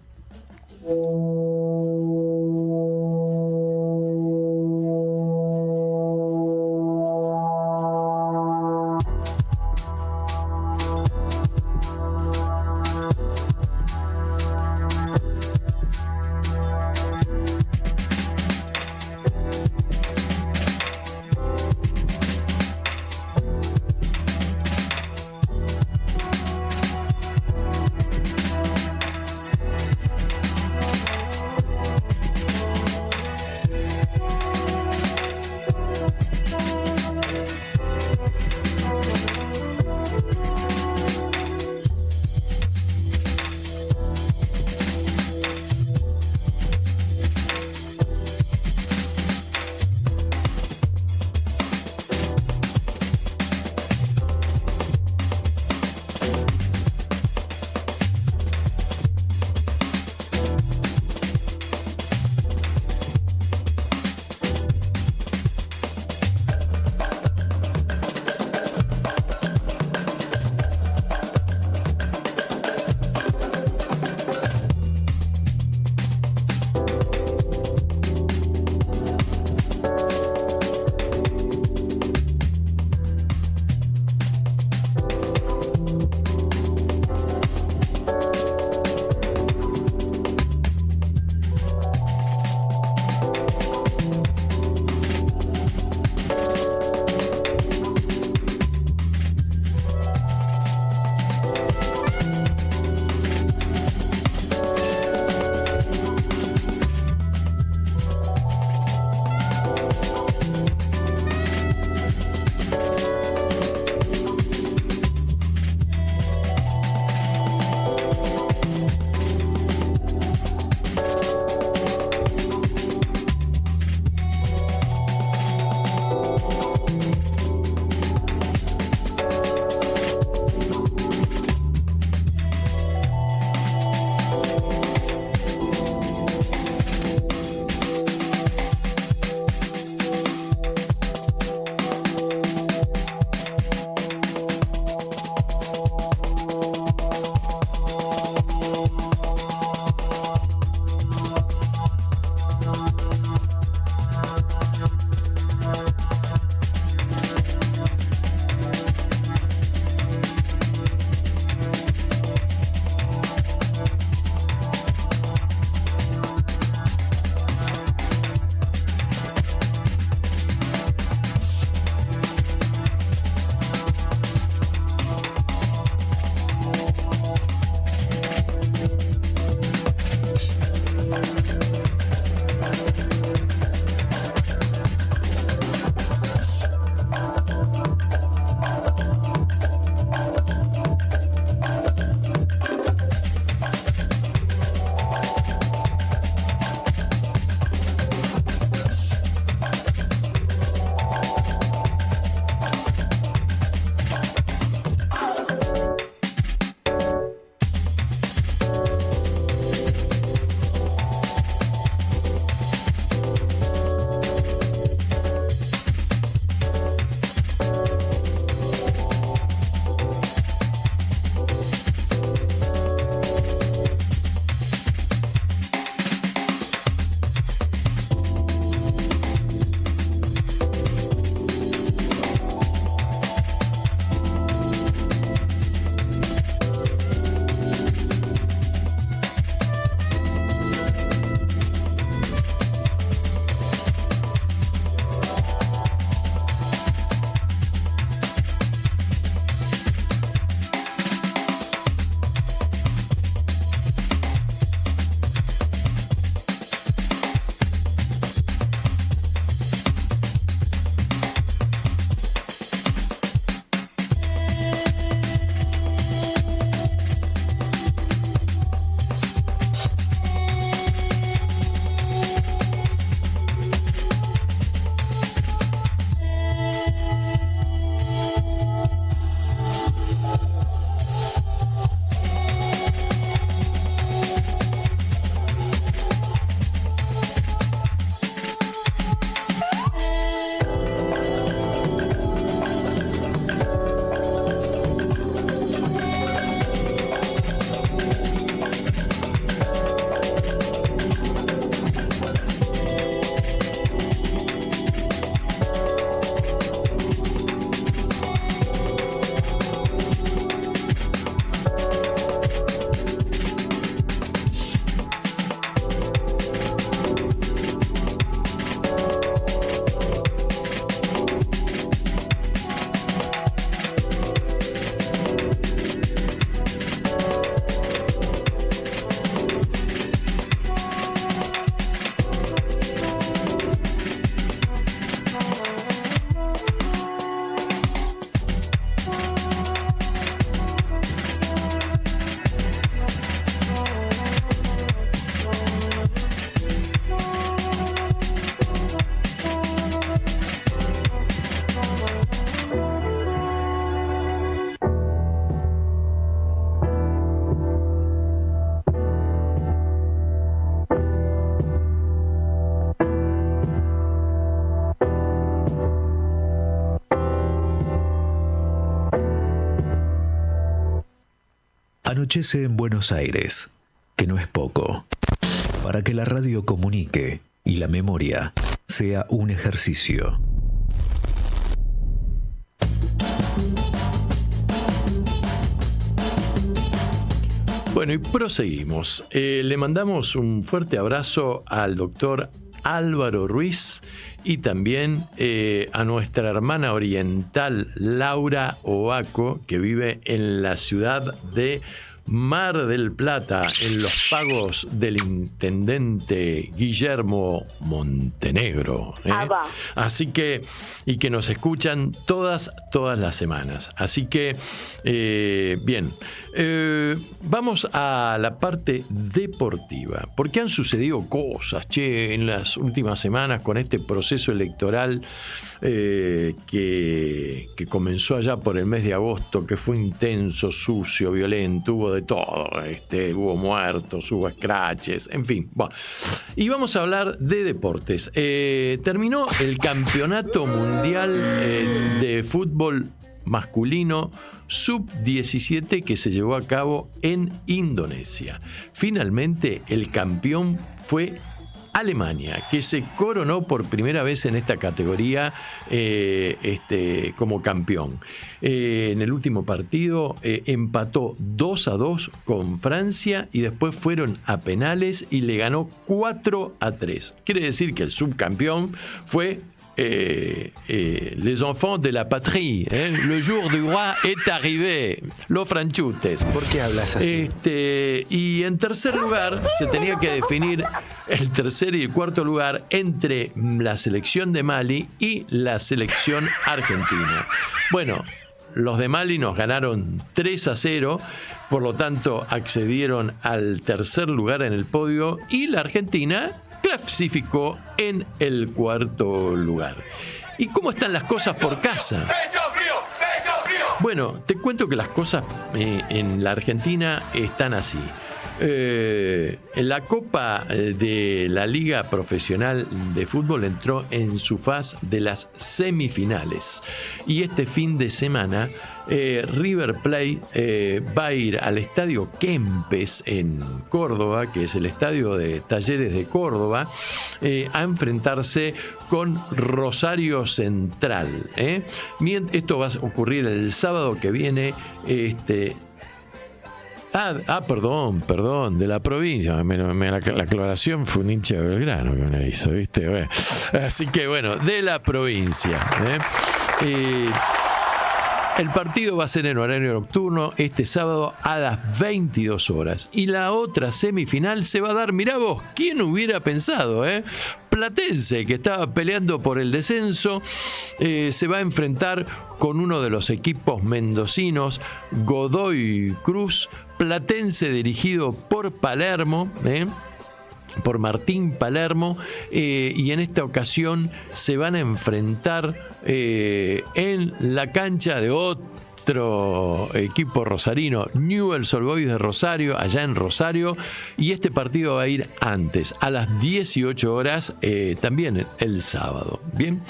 Anochece en Buenos Aires, que no es poco, para que la radio comunique y la memoria sea un ejercicio. Bueno, y proseguimos. Le mandamos un fuerte abrazo al doctor Álvaro Ruiz y también a nuestra hermana oriental Laura Oaco, que vive en la ciudad de Mar del Plata, en los pagos del intendente Guillermo Montenegro. Así que, y que nos escuchan todas las semanas. Así que, bien, vamos a la parte deportiva, porque han sucedido cosas, en las últimas semanas con este proceso electoral que comenzó allá por el mes de agosto, que fue intenso, sucio, violento, hubo de todo, hubo muertos, hubo scratches, en fin. Bueno. Y vamos a hablar de deportes. Terminó el Campeonato Mundial de Fútbol Masculino Sub-17 que se llevó a cabo en Indonesia. Finalmente, el campeón fue Alemania, que se coronó por primera vez en esta categoría como campeón. En el último partido empató 2-2 con Francia y después fueron a penales y le ganó 4-3. Quiere decir que el subcampeón fue les enfants de la patrie, le jour du roi est arrivé, los franchutes. ¿Por qué hablas así? Y en tercer lugar se tenía que definir el tercer y el cuarto lugar entre la selección de Mali y la selección argentina. Bueno, los de Mali nos ganaron 3-0, por lo tanto accedieron al tercer lugar en el podio y la Argentina clasificó en el cuarto lugar. ¿Y cómo están las cosas por casa? Bueno, te cuento que las cosas en la Argentina están así. La Copa de la Liga Profesional de Fútbol entró en su fase de las semifinales. Y este fin de semana River Plate va a ir al Estadio Kempes en Córdoba, que es el estadio de Talleres de Córdoba, a enfrentarse con Rosario Central. Esto va a ocurrir el sábado que viene. Perdón, de la provincia. La aclaración fue un hincha de Belgrano que me hizo, ¿viste? Bueno, así que bueno, de la provincia. El partido va a ser en horario nocturno este sábado a las 22 horas. Y la otra semifinal se va a dar, mirá vos, ¿quién hubiera pensado? Platense, que estaba peleando por el descenso, se va a enfrentar con uno de los equipos mendocinos, Godoy Cruz. Platense dirigido por Palermo, por Martín Palermo, y en esta ocasión se van a enfrentar en la cancha de otro equipo rosarino, Newell's Old Boys de Rosario, allá en Rosario, y este partido va a ir antes, a las 18 horas, también el sábado. Bien,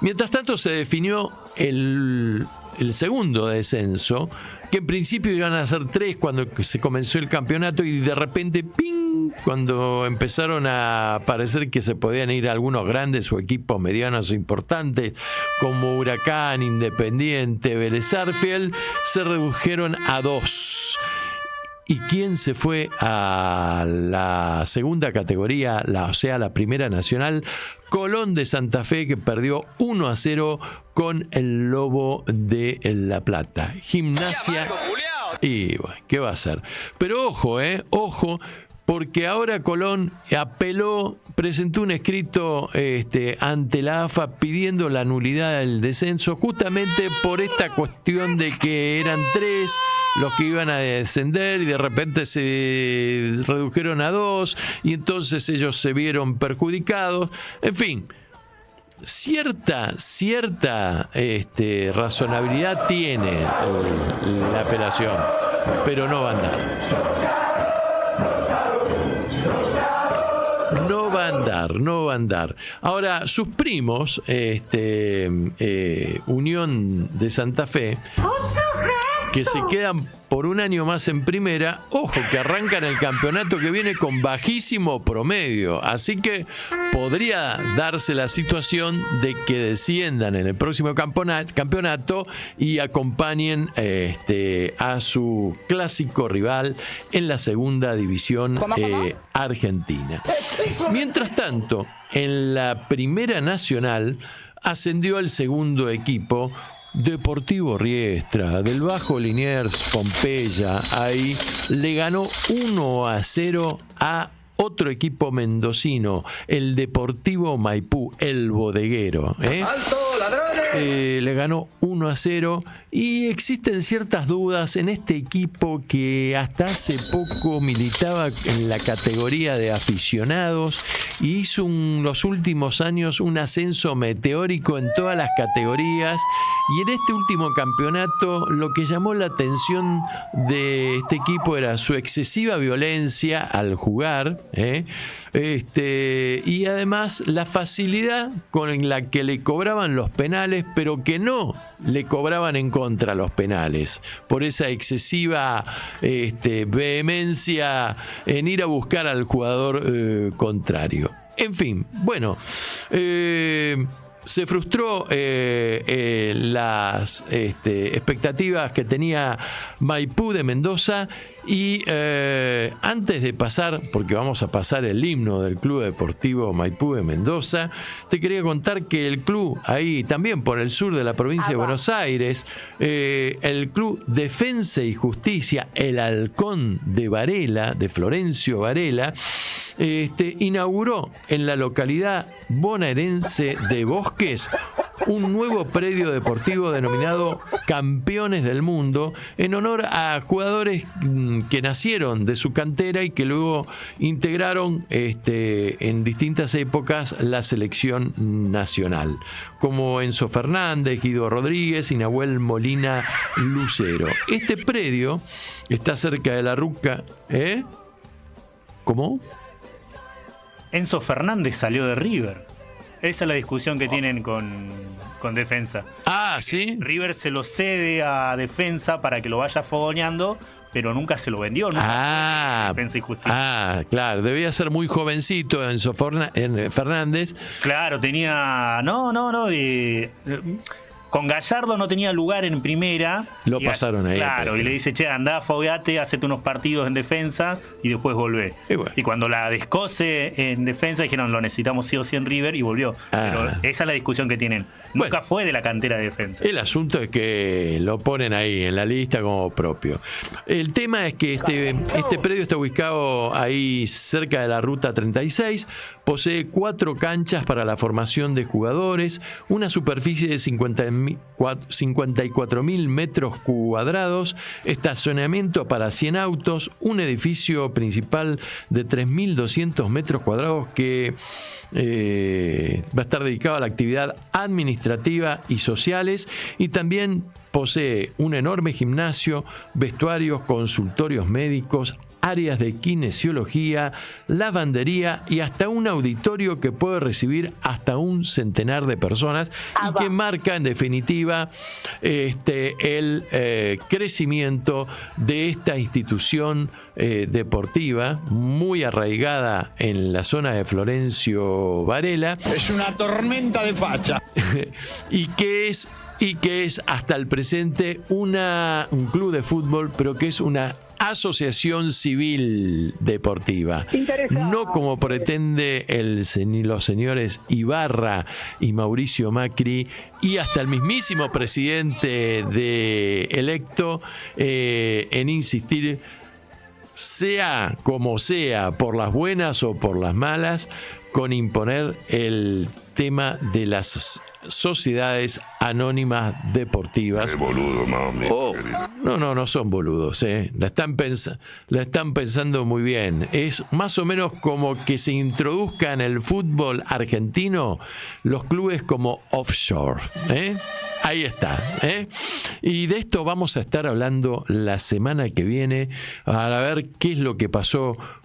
mientras tanto se definió el segundo descenso, que en principio iban a ser 3 cuando se comenzó el campeonato y de repente, ¡ping!, cuando empezaron a parecer que se podían ir algunos grandes o equipos medianos o importantes como Huracán, Independiente, Vélez Sarsfield, se redujeron a 2. ¿Y quién se fue a la segunda categoría, o sea, la primera nacional? Colón de Santa Fe, que perdió 1-0 con el Lobo de La Plata. Gimnasia. Y bueno, ¿qué va a hacer? Pero ojo, porque ahora Colón apeló, presentó un escrito ante la AFA pidiendo la nulidad del descenso, justamente por esta cuestión de que eran 3 los que iban a descender y de repente se redujeron a 2 y entonces ellos se vieron perjudicados. En fin, cierta razonabilidad tiene la apelación, pero no va a andar. No va a andar. Ahora, sus primos, Unión de Santa Fe, que se quedan por un año más en primera. Ojo, que arrancan el campeonato que viene con bajísimo promedio. Así que podría darse la situación de que desciendan en el próximo campeonato y acompañen a su clásico rival en la segunda división argentina. Mientras tanto, en la Primera Nacional ascendió el segundo equipo, Deportivo Riestra, del Bajo Liniers, Pompeya. Ahí le ganó 1-0 a otro equipo mendocino, el Deportivo Maipú, el bodeguero. ¡Alto, ladrones! Le ganó 1-0 y existen ciertas dudas en este equipo que hasta hace poco militaba en la categoría de aficionados y hizo los últimos años un ascenso meteórico en todas las categorías, y en este último campeonato lo que llamó la atención de este equipo era su excesiva violencia al jugar, y además la facilidad con la que le cobraban los penales, pero que no le cobraban en contra los penales, por esa excesiva vehemencia en ir a buscar al jugador contrario. En fin, bueno, se frustró las expectativas que tenía Maipú de Mendoza, y antes de pasar, porque vamos a pasar el himno del Club Deportivo Maipú de Mendoza, te quería contar que el club, ahí también por el sur de la provincia de Buenos Aires, el Club Defensa y Justicia, el Halcón de Varela, de Florencio Varela, inauguró en la localidad bonaerense de Bosques un nuevo predio deportivo denominado Campeones del Mundo, en honor a jugadores que nacieron de su cantera y que luego integraron en distintas épocas la selección nacional, como Enzo Fernández, Guido Rodríguez y Nahuel Molina Lucero. Este predio está cerca de la ruca. ¿Cómo? Enzo Fernández salió de River. Esa es la discusión que tienen con Defensa. Ah, ¿sí? River se lo cede a Defensa para que lo vaya fogoneando, pero nunca se lo vendió, nunca. Defensa y Justicia. Ah, claro, debía ser muy jovencito Enzo Fernández. Claro, tenía... Con Gallardo no tenía lugar en primera. Lo pasaron ahí. Claro, y le dice, che, andá, fogueate, hacete unos partidos en Defensa y después volvé. Y cuando la descose en Defensa dijeron, lo necesitamos sí o sí en River, y volvió. Pero esa es la discusión que tienen. Nunca fue de la cantera de Defensa. El asunto es que lo ponen ahí en la lista como propio. El tema es que este predio está ubicado ahí cerca de la Ruta 36, posee 4 canchas para la formación de jugadores, una superficie de 54.000 metros cuadrados, estacionamiento para 100 autos, un edificio principal de 3.200 metros cuadrados que va a estar dedicado a la actividad administrativa y sociales, y también posee un enorme gimnasio, vestuarios, consultorios médicos, áreas de kinesiología, lavandería y hasta un auditorio que puede recibir hasta un centenar de personas, y que marca en definitiva el crecimiento de esta institución deportiva muy arraigada en la zona de Florencio Varela. Es una tormenta de facha. y que es hasta el presente un club de fútbol, pero que es una asociación civil deportiva, no como pretende los señores Ibarra y Mauricio Macri, y hasta el mismísimo presidente electo en insistir, sea como sea, por las buenas o por las malas, con imponer el tema de las sociedades anónimas deportivas. Boludo, mami. No son boludos, La están pensando muy bien. Es más o menos como que se introduzca en el fútbol argentino los clubes como offshore, Ahí está, Y de esto vamos a estar hablando la semana que viene, para ver qué es lo que pasó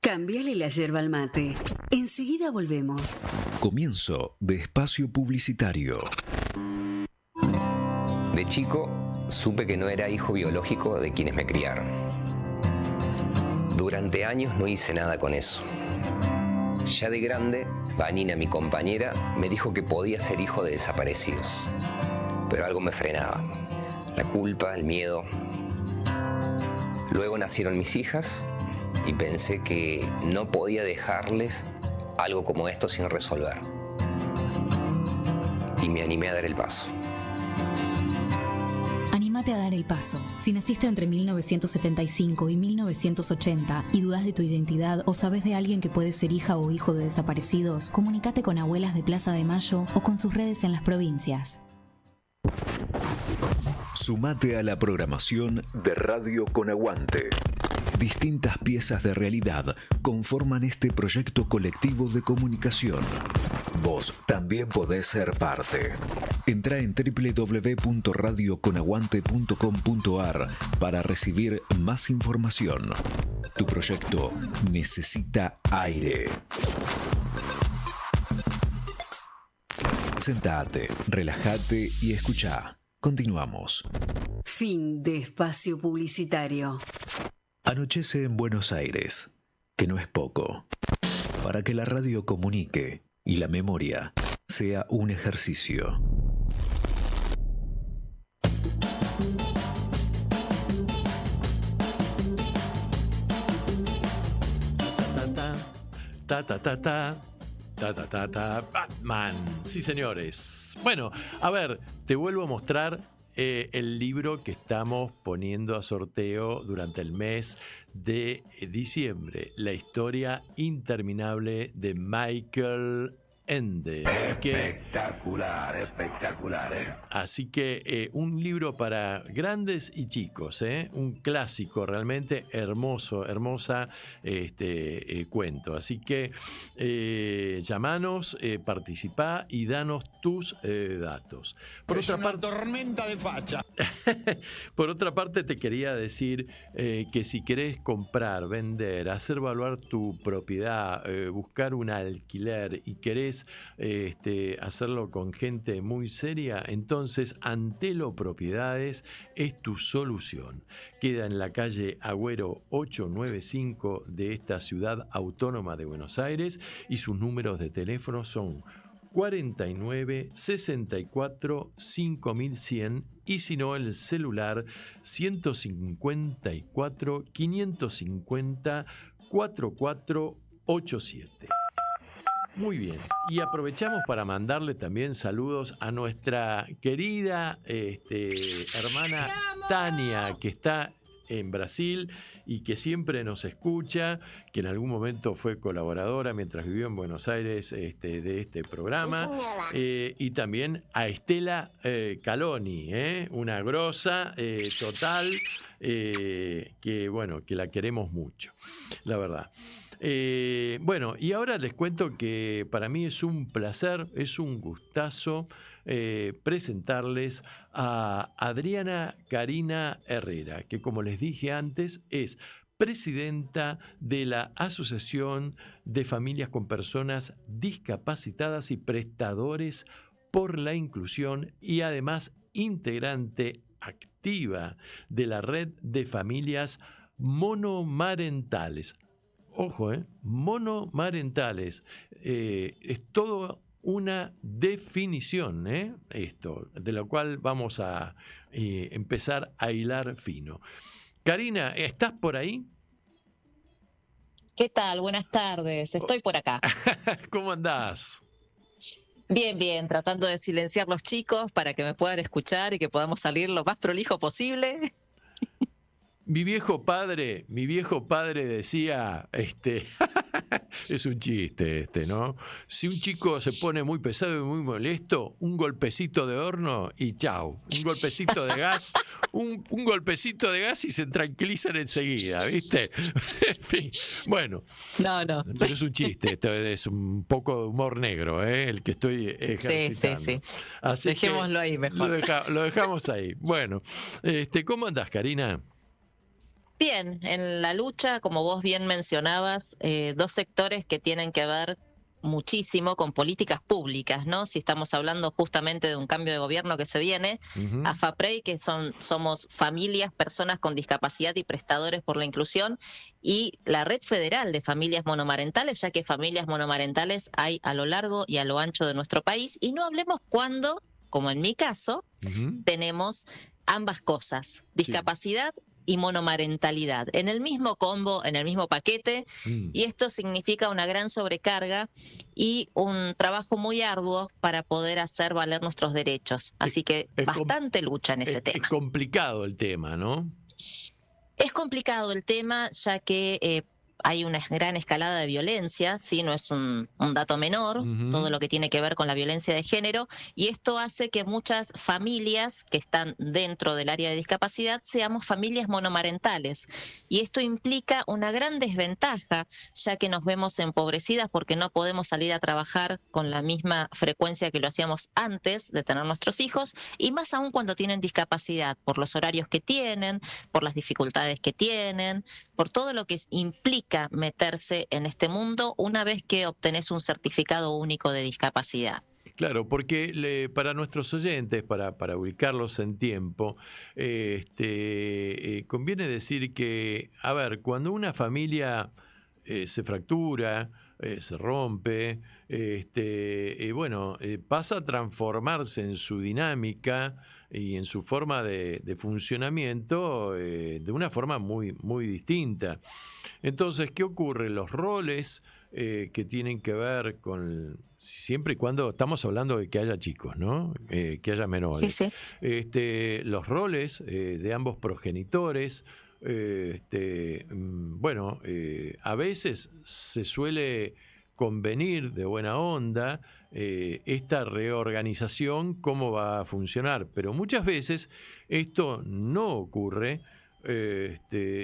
Cambiale la yerba al mate. Enseguida volvemos. Comienzo de espacio publicitario. De chico, supe que no era hijo biológico de quienes me criaron. Durante años no hice nada con eso. Ya de grande, Vanina, mi compañera, me dijo que podía ser hijo de desaparecidos. Pero algo me frenaba. La culpa, el miedo. Luego nacieron mis hijas y pensé que no podía dejarles algo como esto sin resolver. Y me animé a dar el paso. Anímate a dar el paso. Si naciste entre 1975 y 1980 y dudas de tu identidad o sabes de alguien que puede ser hija o hijo de desaparecidos, comunícate con Abuelas de Plaza de Mayo o con sus redes en las provincias. Sumate a la programación de Radio Con Aguante. Distintas piezas de realidad conforman este proyecto colectivo de comunicación. Vos también podés ser parte. Entrá en www.radioconaguante.com.ar para recibir más información. Tu proyecto necesita aire. Sentate, relájate y escuchá. Continuamos. Fin de espacio publicitario. Anochece en Buenos Aires, que no es poco, para que la radio comunique y la memoria sea un ejercicio. Batman. Sí, señores. Bueno, a ver, te vuelvo a mostrar el libro que estamos poniendo a sorteo durante el mes de diciembre. La historia interminable de Michael Ende. Espectacular. Así que un libro para grandes y chicos, un clásico realmente hermosa cuento. Así que llamanos, participá y danos tus datos. Por otra parte, tormenta de facha. Por otra parte, te quería decir que si querés comprar, vender, hacer valuar tu propiedad, buscar un alquiler y querés hacerlo con gente muy seria, entonces Antelo Propiedades es tu solución. Queda en la calle Agüero 895 de esta ciudad autónoma de Buenos Aires y sus números de teléfono son 49 64 5100 y si no el celular 154 550 4487. Muy bien, y aprovechamos para mandarle también saludos a nuestra querida hermana Tania, que está en Brasil y que siempre nos escucha, que en algún momento fue colaboradora mientras vivió en Buenos Aires de este programa, y también a Estela Caloni, una grosa total, que la queremos mucho, la verdad. Bueno, y ahora les cuento que para mí es un placer, es un gustazo presentarles a Adriana Karina Herrera, que como les dije antes es presidenta de la Asociación de Familias con Personas Discapacitadas y Prestadores por la Inclusión y además integrante activa de la red de familias monomarentales. Ojo, monomarentales. Es todo una definición, esto, de lo cual vamos a empezar a hilar fino. Karina, ¿estás por ahí? ¿Qué tal? Buenas tardes. Estoy por acá. ¿Cómo andás? Bien, tratando de silenciar los chicos para que me puedan escuchar y que podamos salir lo más prolijo posible. Mi viejo padre decía, es un chiste ¿no? Si un chico se pone muy pesado y muy molesto, un golpecito de horno y chau. Un golpecito de gas, un golpecito de gas y se tranquilizan enseguida, ¿viste? En fin, bueno. No. Pero es un chiste, esto es un poco de humor negro, el que estoy ejercitando. Sí. Así dejémoslo ahí mejor. Lo dejamos ahí. Bueno, ¿cómo andás, Karina? Bien, en la lucha, como vos bien mencionabas, dos sectores que tienen que ver muchísimo con políticas públicas, ¿no? Si estamos hablando justamente de un cambio de gobierno que se viene, AFAPREI, que somos familias, personas con discapacidad y prestadores por la inclusión, y la Red Federal de Familias Monomarentales, ya que familias monomarentales hay a lo largo y a lo ancho de nuestro país, y no hablemos cuando, como en mi caso, tenemos ambas cosas, discapacidad y monomarentalidad, en el mismo combo, en el mismo paquete, y esto significa una gran sobrecarga y un trabajo muy arduo para poder hacer valer nuestros derechos. Así que bastante lucha en ese tema. Es complicado el tema, ¿no? Es complicado el tema, ya que hay una gran escalada de violencia, ¿sí? No es un dato menor, todo lo que tiene que ver con la violencia de género, y esto hace que muchas familias que están dentro del área de discapacidad seamos familias monomarentales, y esto implica una gran desventaja, ya que nos vemos empobrecidas porque no podemos salir a trabajar con la misma frecuencia que lo hacíamos antes de tener nuestros hijos, y más aún cuando tienen discapacidad, por los horarios que tienen, por las dificultades que tienen, por todo lo que implica meterse en este mundo una vez que obtenés un certificado único de discapacidad. Claro, porque para nuestros oyentes, para ubicarlos en tiempo, conviene decir que, a ver, cuando una familia se fractura, se rompe, pasa a transformarse en su dinámica y en su forma de funcionamiento de una forma muy, muy distinta. Entonces, ¿qué ocurre? Los roles que tienen que ver con, siempre y cuando estamos hablando de que haya chicos, ¿no? Que haya menores. Sí, sí. Los roles de ambos progenitores, a veces se suele convenir de buena onda esta reorganización, cómo va a funcionar, pero muchas veces esto no ocurre,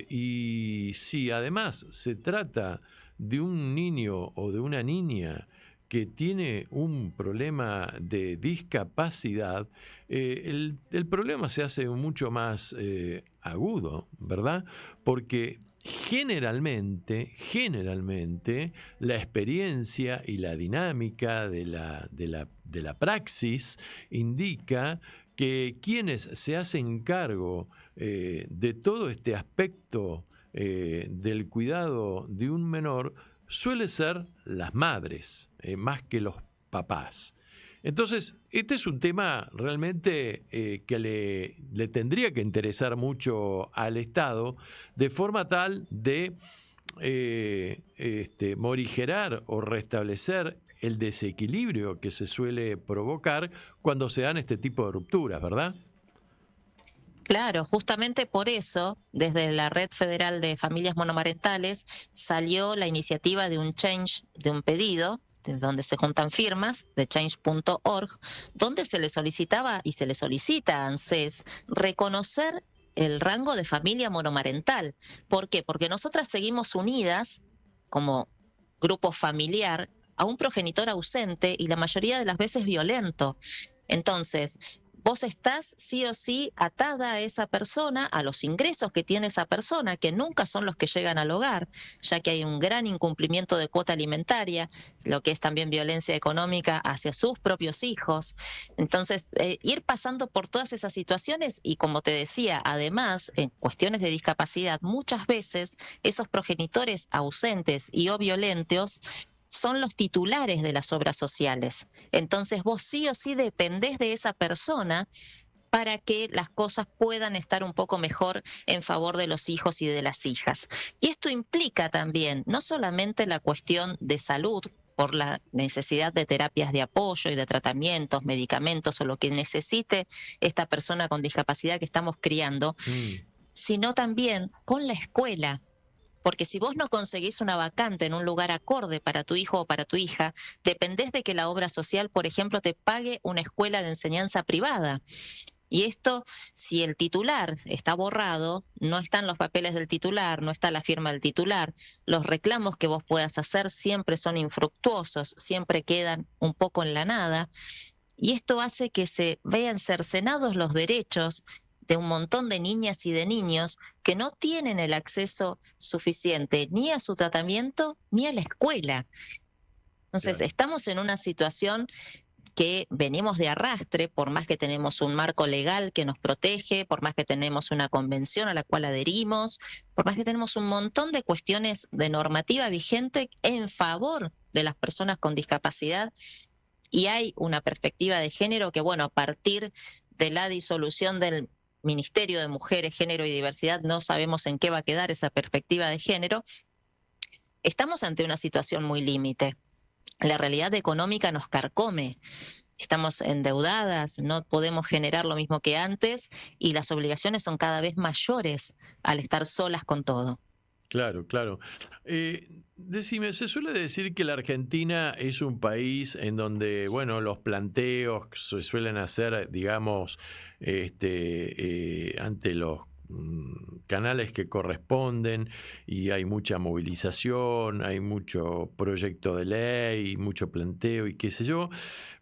y si además se trata de un niño o de una niña que tiene un problema de discapacidad, el problema se hace mucho más agudo, ¿verdad? Porque generalmente la experiencia y la dinámica de la praxis indica que quienes se hacen cargo de todo este aspecto del cuidado de un menor suele ser las madres, más que los papás. Entonces, este es un tema realmente que le tendría que interesar mucho al Estado, de forma tal de morigerar o restablecer el desequilibrio que se suele provocar cuando se dan este tipo de rupturas, ¿verdad? Claro, justamente por eso, desde la Red Federal de Familias Monomarentales salió la iniciativa de un change, de un pedido, donde se juntan firmas, de change.org, donde se le solicitaba y se le solicita a ANSES reconocer el rango de familia monomarental. ¿Por qué? Porque nosotras seguimos unidas como grupo familiar a un progenitor ausente y la mayoría de las veces violento. Entonces, vos estás sí o sí atada a esa persona, a los ingresos que tiene esa persona, que nunca son los que llegan al hogar, ya que hay un gran incumplimiento de cuota alimentaria, lo que es también violencia económica hacia sus propios hijos. Entonces, ir pasando por todas esas situaciones y, como te decía, además, en cuestiones de discapacidad, muchas veces esos progenitores ausentes y o violentos son los titulares de las obras sociales. Entonces vos sí o sí dependés de esa persona para que las cosas puedan estar un poco mejor en favor de los hijos y de las hijas. Y esto implica también no solamente la cuestión de salud, por la necesidad de terapias de apoyo y de tratamientos, medicamentos o lo que necesite esta persona con discapacidad que estamos criando, sino también con la escuela. Porque si vos no conseguís una vacante en un lugar acorde para tu hijo o para tu hija, dependés de que la obra social, por ejemplo, te pague una escuela de enseñanza privada. Y esto, si el titular está borrado, no están los papeles del titular, no está la firma del titular, los reclamos que vos puedas hacer siempre son infructuosos, siempre quedan un poco en la nada. Y esto hace que se vean cercenados los derechos de un montón de niñas y de niños que no tienen el acceso suficiente ni a su tratamiento ni a la escuela. Entonces, estamos en una situación que venimos de arrastre, por más que tenemos un marco legal que nos protege, por más que tenemos una convención a la cual adherimos, por más que tenemos un montón de cuestiones de normativa vigente en favor de las personas con discapacidad, y hay una perspectiva de género que, bueno, a partir de la disolución del Ministerio de Mujeres, Género y Diversidad, no sabemos en qué va a quedar esa perspectiva de género. Estamos ante una situación muy límite. La realidad económica nos carcome. Estamos endeudadas, no podemos generar lo mismo que antes y las obligaciones son cada vez mayores al estar solas con todo. Claro, claro. Decime, se suele decir que la Argentina es un país en donde, bueno, los planteos se suelen hacer, digamos, ante los canales que corresponden, y hay mucha movilización, hay mucho proyecto de ley, mucho planteo y qué sé yo,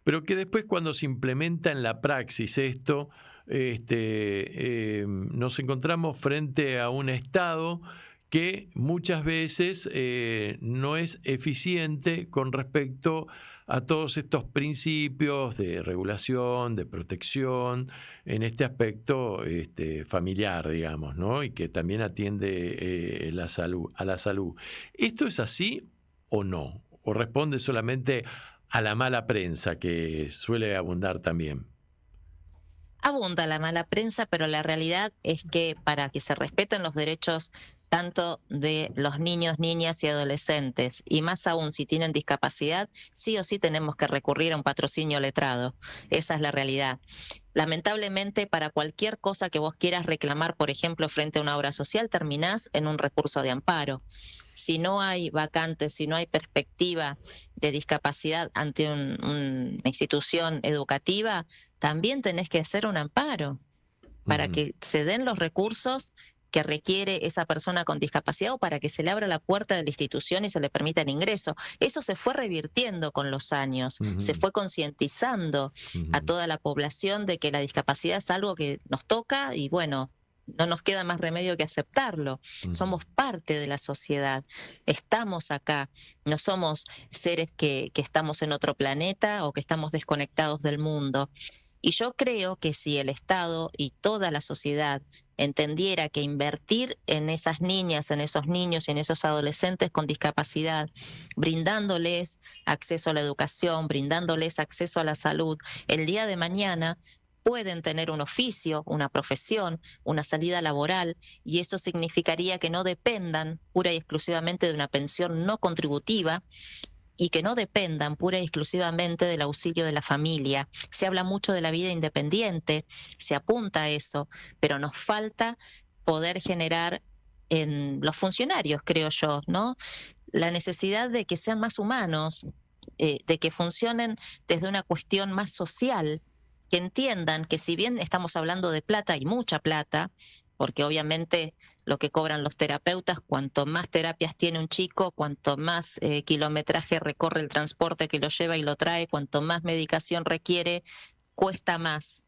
pero que después, cuando se implementa en la praxis esto, nos encontramos frente a un Estado que muchas veces no es eficiente con respecto a todos estos principios de regulación, de protección, en este aspecto familiar, digamos, ¿no? Y que también atiende a la salud. ¿Esto es así o no? ¿O responde solamente a la mala prensa que suele abundar también? Abunda la mala prensa, pero la realidad es que para que se respeten los derechos tanto de los niños, niñas y adolescentes, y más aún si tienen discapacidad, sí o sí tenemos que recurrir a un patrocinio letrado. Esa es la realidad. Lamentablemente, para cualquier cosa que vos quieras reclamar, por ejemplo, frente a una obra social, terminás en un recurso de amparo. Si no hay vacantes, si no hay perspectiva de discapacidad ante una institución educativa, también tenés que hacer un amparo para que se den los recursos que requiere esa persona con discapacidad o para que se le abra la puerta de la institución y se le permita el ingreso. Eso se fue revirtiendo con los años, se fue concientizando a toda la población de que la discapacidad es algo que nos toca y bueno, no nos queda más remedio que aceptarlo. Somos parte de la sociedad, estamos acá, no somos seres que estamos en otro planeta o que estamos desconectados del mundo. Y yo creo que si el Estado y toda la sociedad entendiera que invertir en esas niñas, en esos niños y en esos adolescentes con discapacidad, brindándoles acceso a la educación, brindándoles acceso a la salud, el día de mañana pueden tener un oficio, una profesión, una salida laboral, y eso significaría que no dependan pura y exclusivamente de una pensión no contributiva, y que no dependan pura y exclusivamente del auxilio de la familia. Se habla mucho de la vida independiente, se apunta a eso, pero nos falta poder generar en los funcionarios, creo yo, ¿no? La necesidad de que sean más humanos, de que funcionen desde una cuestión más social, que entiendan que si bien estamos hablando de plata y mucha plata, porque obviamente lo que cobran los terapeutas, cuanto más terapias tiene un chico, cuanto más kilometraje recorre el transporte que lo lleva y lo trae, cuanto más medicación requiere, cuesta más.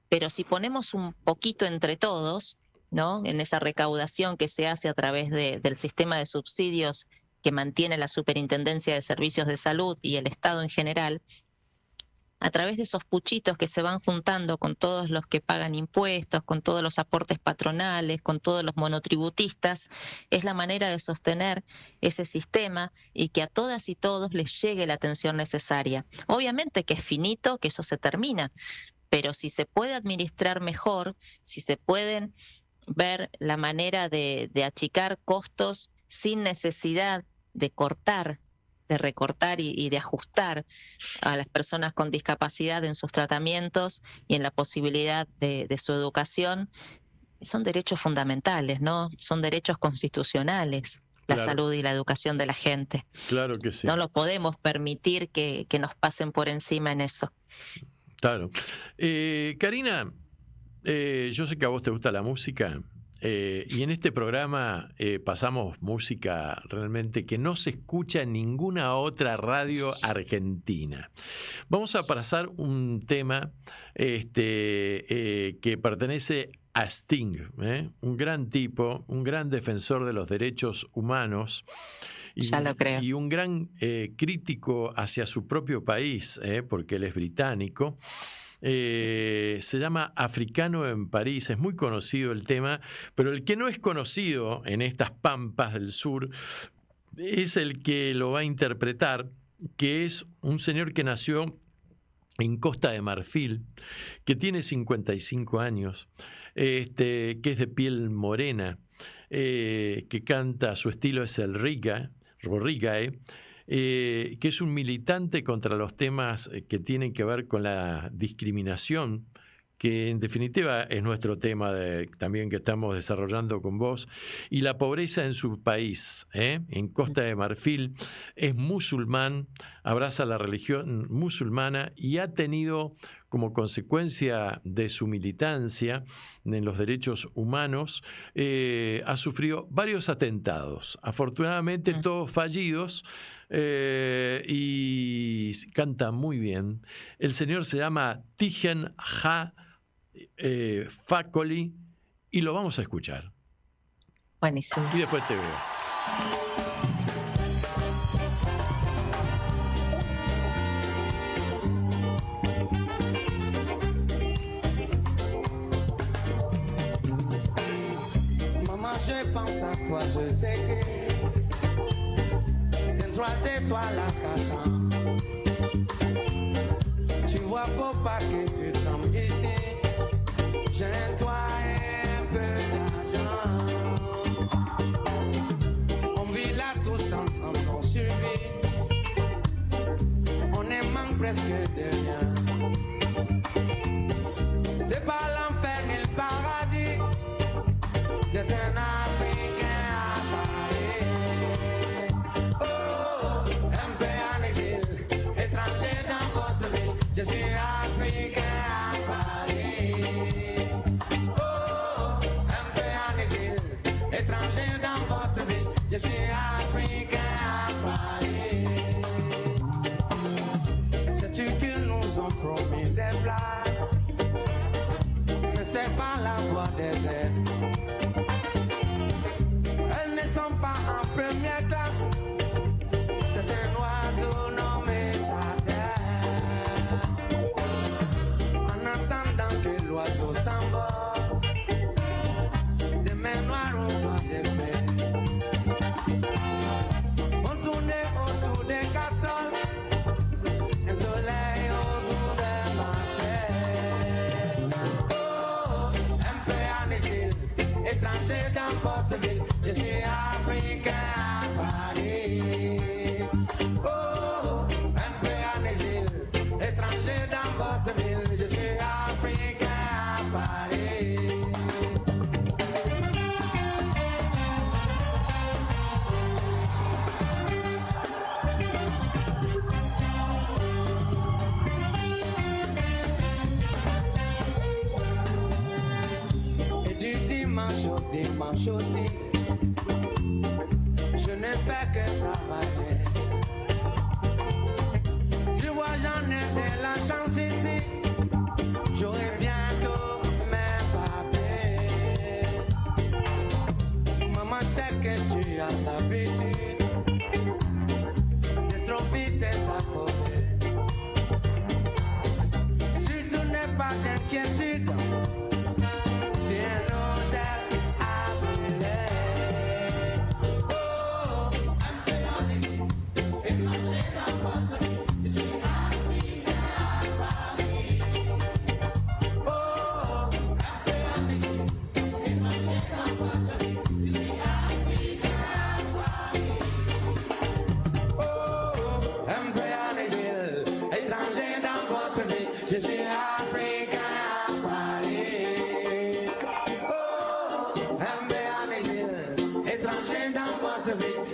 Pero si ponemos un poquito entre todos, ¿no?, en esa recaudación que se hace a través del sistema de subsidios que mantiene la Superintendencia de Servicios de Salud y el Estado en general, a través de esos puchitos que se van juntando con todos los que pagan impuestos, con todos los aportes patronales, con todos los monotributistas, es la manera de sostener ese sistema y que a todas y todos les llegue la atención necesaria. Obviamente que es finito, que eso se termina, pero si se puede administrar mejor, si se pueden ver la manera de achicar costos sin necesidad de cortar, de recortar y de ajustar a las personas con discapacidad en sus tratamientos y en la posibilidad de su educación, son derechos fundamentales, ¿no? Son derechos constitucionales, la salud y la educación de la gente. Claro que sí. No lo podemos permitir que nos pasen por encima en eso. Claro. Karina, yo sé que a vos te gusta la música. Y en este programa pasamos música realmente que no se escucha en ninguna otra radio argentina. Vamos a pasar un tema que pertenece a Sting, un gran tipo, un gran defensor de los derechos humanos Ya lo creo. y un gran crítico hacia su propio país, porque él es británico. Se llama Africano en París, es muy conocido el tema, pero el que no es conocido en estas pampas del sur es el que lo va a interpretar, que es un señor que nació en Costa de Marfil, que tiene 55 años, que es de piel morena, que canta, su estilo es el reggae, que es un militante contra los temas que tienen que ver con la discriminación, que en definitiva es nuestro tema también que estamos desarrollando con vos, y la pobreza en su país, en Costa de Marfil, es musulmán, abraza la religión musulmana y ha tenido como consecuencia de su militancia en los derechos humanos, ha sufrido varios atentados, afortunadamente todos fallidos, y canta muy bien. El señor se llama Tijen Fakoly y lo vamos a escuchar. Buenísimo. Y después te veo. Maman, je pense à toi, je t'écris. En 3 étoiles à Cachan. Tu vois, faut pas que tu tombes ici. J'ai un toit et un peu d'argent. On vit là tous ensemble, on survit. On ne manque presque de rien. C'est pas l'enfer ni le paradis d'être un Africain à Paris. Oh, un peu en exil, étranger dans votre ville. Je suis Africain à Paris. Étranger dans votre ville, je suis Africain à Paris. Sais-tu qu'ils nous ont promis des places, mais c'est pas la voie des aides. Elles ne sont pas en première classe, c'est un oiseau nommé Chater. En attendant que l'oiseau s'envole, des mains noires au doigt des paix font tourner autour des casseroles un soleil au bout de ma tête. Oh, un peu en exil, étranger dans votre ville, je suis Africain à Paris. Oh, un peu en exil, étranger dans votre ville, je suis Africain à Paris. Dimanche aussi, je ne fais que travailler. Tu vois, j'en ai de la chance ici, j'aurai bientôt mes papiers. Maman, je sais que tu as l'habitude de trop vite t'affoler. Surtout n'aie pas d'inquiétude. C'est un hôtel à brûler. Oh, un peu en exil, étranger dans votre vie, je suis Africain à Paris. Oh, un peu en exil, étranger dans votre vie, je suis Africain à Paris. Oh, un peu en exil, étranger dans votre vie, je suis Africain à Paris.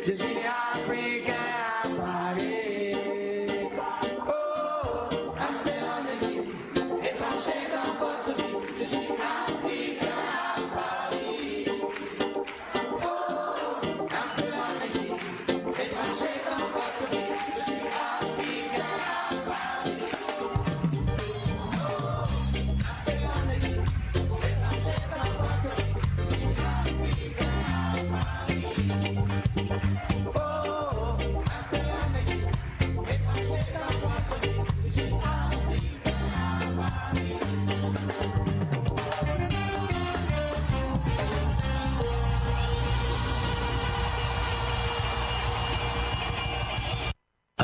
Je suis Africain à Paris.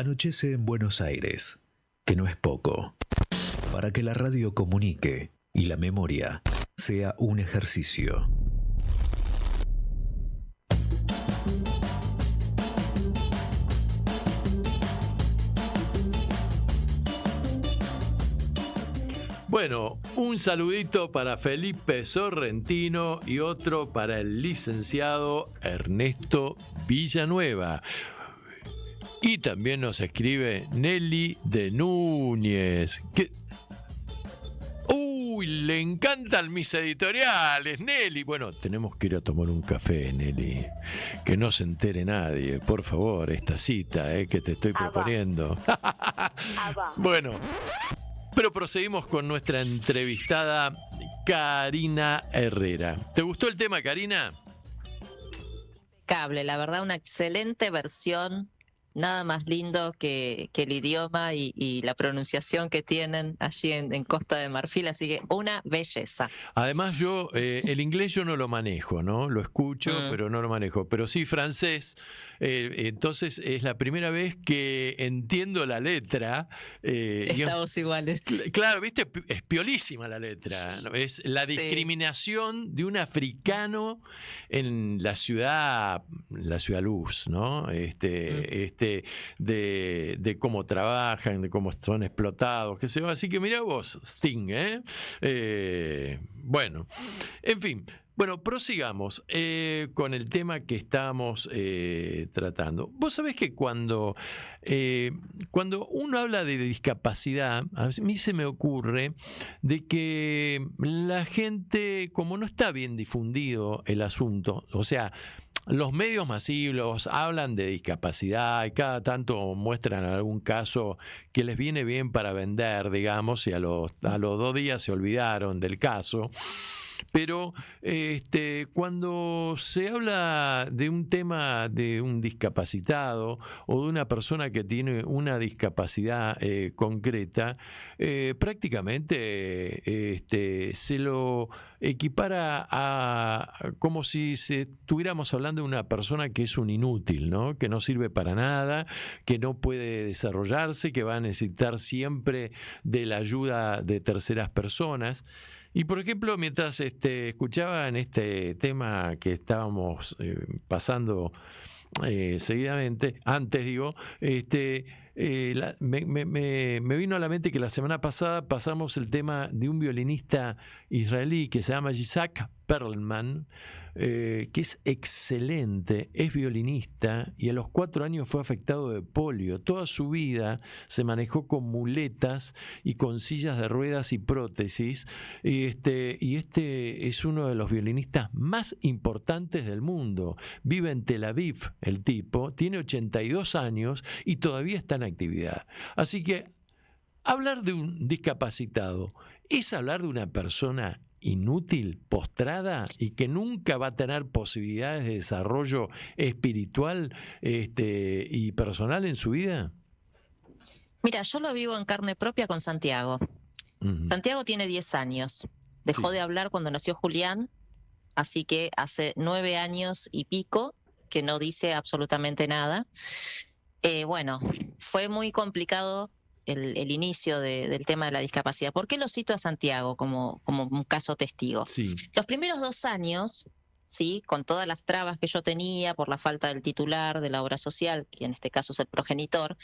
Anochece en Buenos Aires, que no es poco, para que la radio comunique y la memoria sea un ejercicio. Bueno, un saludito para Felipe Sorrentino y otro para el licenciado Ernesto Villanueva. Y también nos escribe Nelly de Núñez. ¡Uy! Le encantan mis editoriales, Nelly. Bueno, tenemos que ir a tomar un café, Nelly. Que no se entere nadie, por favor, esta cita que te estoy proponiendo. Bueno, pero proseguimos con nuestra entrevistada Karina Herrera. ¿Te gustó el tema, Karina? Impecable, la verdad, una excelente versión. Nada más lindo que el idioma y la pronunciación que tienen allí en Costa de Marfil, así que una belleza. Además yo, el inglés yo no lo manejo, ¿no? Lo escucho, pero no lo manejo. Pero sí francés, entonces es la primera vez que entiendo la letra. Estamos iguales. Claro, viste, es piolísima la letra. Es la discriminación de un africano en la ciudad Luz, ¿no? De cómo trabajan, de cómo son explotados, qué sé yo. Así que mirá vos, Sting, bueno, en fin. Bueno, prosigamos con el tema que estábamos tratando. Vos sabés que cuando uno habla de discapacidad, a mí se me ocurre de que la gente, como no está bien difundido el asunto, o sea, los medios masivos hablan de discapacidad y cada tanto muestran algún caso que les viene bien para vender, digamos, y a los 2 días se olvidaron del caso. Pero cuando se habla de un tema de un discapacitado o de una persona que tiene una discapacidad concreta, prácticamente se lo equipara a como si estuviéramos hablando de una persona que es un inútil, ¿no? Que no sirve para nada, que no puede desarrollarse, que va a necesitar siempre de la ayuda de terceras personas. Y por ejemplo, mientras escuchaba en este tema que estábamos pasando seguidamente, antes digo, me vino a la mente que la semana pasada pasamos el tema de un violinista israelí que se llama Yitzhak Perlman, que es excelente, es violinista y a los 4 años fue afectado de polio. Toda su vida se manejó con muletas y con sillas de ruedas y prótesis. Y este es uno de los violinistas más importantes del mundo. Vive en Tel Aviv el tipo, tiene 82 años y todavía está en actividad. Así que hablar de un discapacitado es hablar de una persona inútil, postrada y que nunca va a tener posibilidades de desarrollo espiritual y personal en su vida. Mira, yo lo vivo en carne propia con Santiago. Santiago tiene 10 años. Dejó de hablar cuando nació Julián, así que hace 9 años y pico que no dice absolutamente nada. Bueno, fue muy complicado el inicio del tema de la discapacidad. ¿Por qué lo cito a Santiago como un caso testigo? Sí. Los primeros 2 años, ¿sí? Con todas las trabas que yo tenía por la falta del titular de la obra social, que en este caso es el progenitor,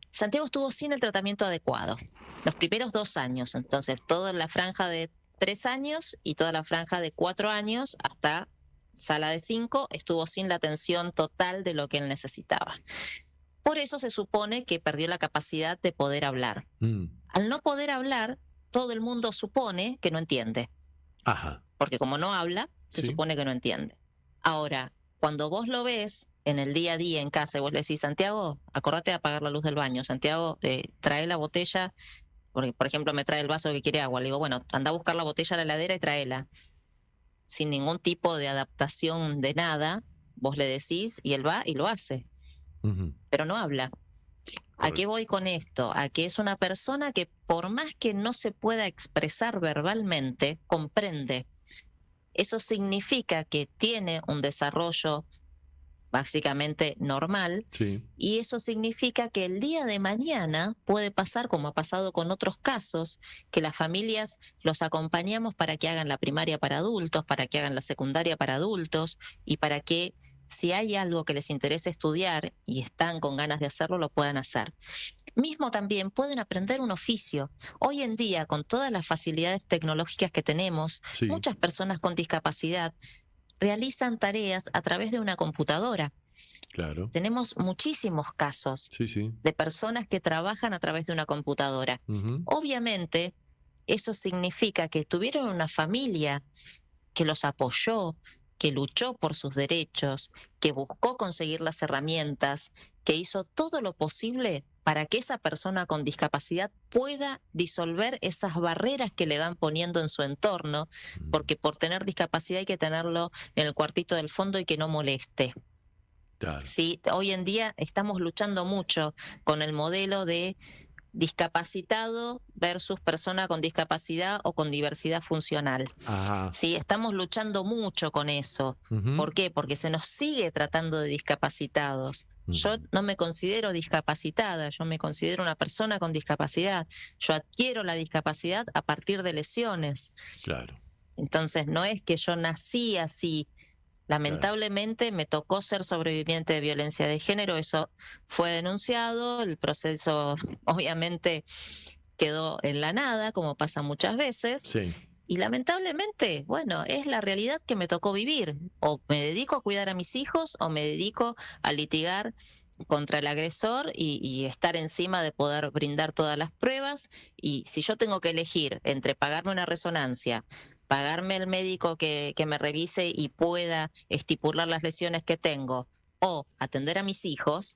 Santiago estuvo sin el tratamiento adecuado. Los primeros 2 años, entonces toda la franja de 3 años y toda la franja de 4 años hasta sala de 5 estuvo sin la atención total de lo que él necesitaba. Por eso se supone que perdió la capacidad de poder hablar. Al no poder hablar, todo el mundo supone que no entiende. Ajá. Porque como no habla, se supone que no entiende. Ahora, cuando vos lo ves en el día a día en casa y vos le decís, Santiago, acordate de apagar la luz del baño. Santiago, trae la botella, porque por ejemplo me trae el vaso que quiere agua. Le digo, bueno, anda a buscar la botella a la heladera y tráela. Sin ningún tipo de adaptación de nada, vos le decís y él va y lo hace. Pero no habla. ¿A qué voy con esto? A que es una persona que por más que no se pueda expresar verbalmente, comprende. Eso significa que tiene un desarrollo básicamente normal, y eso significa que el día de mañana puede pasar, como ha pasado con otros casos, que las familias los acompañamos para que hagan la primaria para adultos, para que hagan la secundaria para adultos, y para que si hay algo que les interese estudiar y están con ganas de hacerlo, lo puedan hacer. Mismo también pueden aprender un oficio. Hoy en día, con todas las facilidades tecnológicas que tenemos, muchas personas con discapacidad realizan tareas a través de una computadora. Claro. Tenemos muchísimos casos de personas que trabajan a través de una computadora. Obviamente, eso significa que tuvieron una familia que los apoyó, que luchó por sus derechos, que buscó conseguir las herramientas, que hizo todo lo posible para que esa persona con discapacidad pueda disolver esas barreras que le van poniendo en su entorno, porque por tener discapacidad hay que tenerlo en el cuartito del fondo y que no moleste. Claro. Sí, hoy en día estamos luchando mucho con el modelo de discapacitado versus persona con discapacidad o con diversidad funcional. Sí, estamos luchando mucho con eso. ¿Por qué? Porque se nos sigue tratando de discapacitados. Yo no me considero discapacitada, yo me considero una persona con discapacidad. Yo adquiero la discapacidad a partir de lesiones. Claro. Entonces no es que yo nací así. Lamentablemente me tocó ser sobreviviente de violencia de género, eso fue denunciado, el proceso obviamente quedó en la nada, como pasa muchas veces, y lamentablemente, bueno, es la realidad que me tocó vivir. O me dedico a cuidar a mis hijos o me dedico a litigar contra el agresor y estar encima de poder brindar todas las pruebas, y si yo tengo que elegir entre pagarme una resonancia, pagarme el médico que me revise y pueda estipular las lesiones que tengo, o atender a mis hijos,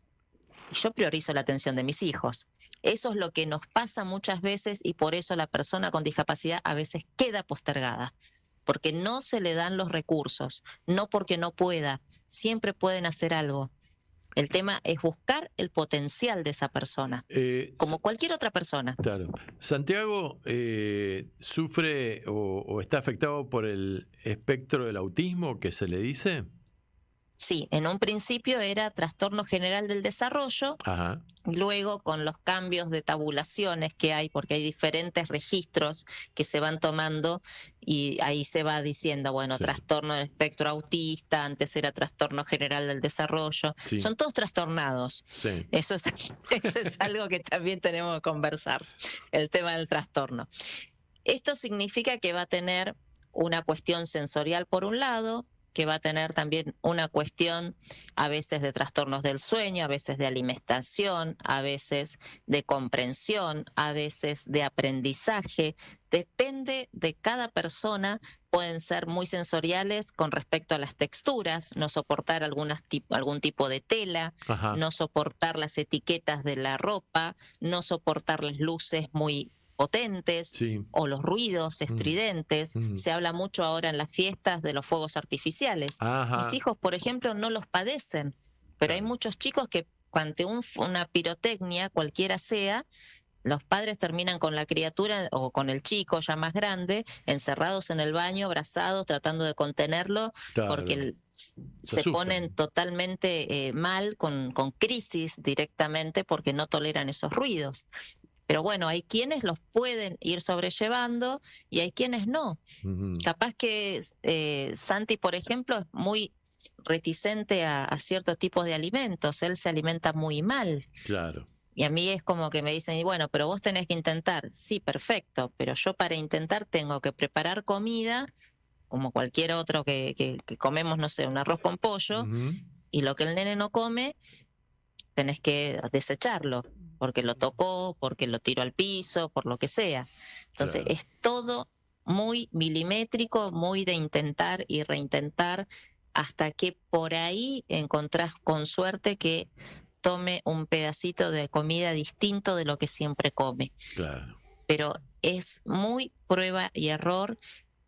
yo priorizo la atención de mis hijos. Eso es lo que nos pasa muchas veces y por eso la persona con discapacidad a veces queda postergada, porque no se le dan los recursos, no porque no pueda, siempre pueden hacer algo. El tema es buscar el potencial de esa persona, como cualquier otra persona. Claro. Santiago sufre o está afectado por el espectro del autismo, que se le dice. Sí, en un principio era trastorno general del desarrollo. Ajá. Luego, con los cambios de tabulaciones que hay, porque hay diferentes registros que se van tomando y ahí se va diciendo, bueno, trastorno del espectro autista, antes era trastorno general del desarrollo. Son todos trastornados. Eso es algo que también tenemos que conversar, el tema del trastorno. Esto significa que va a tener una cuestión sensorial por un lado, que va a tener también una cuestión a veces de trastornos del sueño, a veces de alimentación, a veces de comprensión, a veces de aprendizaje. Depende de cada persona, pueden ser muy sensoriales con respecto a las texturas, no soportar algún tipo de tela, no soportar las etiquetas de la ropa, no soportar las luces muy potentes o los ruidos estridentes. Se habla mucho ahora en las fiestas de los fuegos artificiales. Mis hijos, por ejemplo, no los padecen, pero hay muchos chicos que ante una pirotecnia, cualquiera sea, los padres terminan con la criatura o con el chico ya más grande, encerrados en el baño, abrazados, tratando de contenerlo, porque se ponen totalmente mal, con crisis directamente, porque no toleran esos ruidos. Pero bueno, hay quienes los pueden ir sobrellevando y hay quienes no. Capaz que Santi, por ejemplo, es muy reticente a ciertos tipos de alimentos. Él se alimenta muy mal. Claro. Y a mí es como que me dicen, y bueno, pero vos tenés que intentar. Sí, perfecto, pero yo para intentar tengo que preparar comida, como cualquier otro que comemos, no sé, un arroz con pollo, y lo que el nene no come, tenés que desecharlo, porque lo tocó, porque lo tiró al piso, por lo que sea. Entonces es todo muy milimétrico, muy de intentar y reintentar, hasta que por ahí encontrás con suerte que tome un pedacito de comida distinto de lo que siempre come. Pero es muy prueba y error,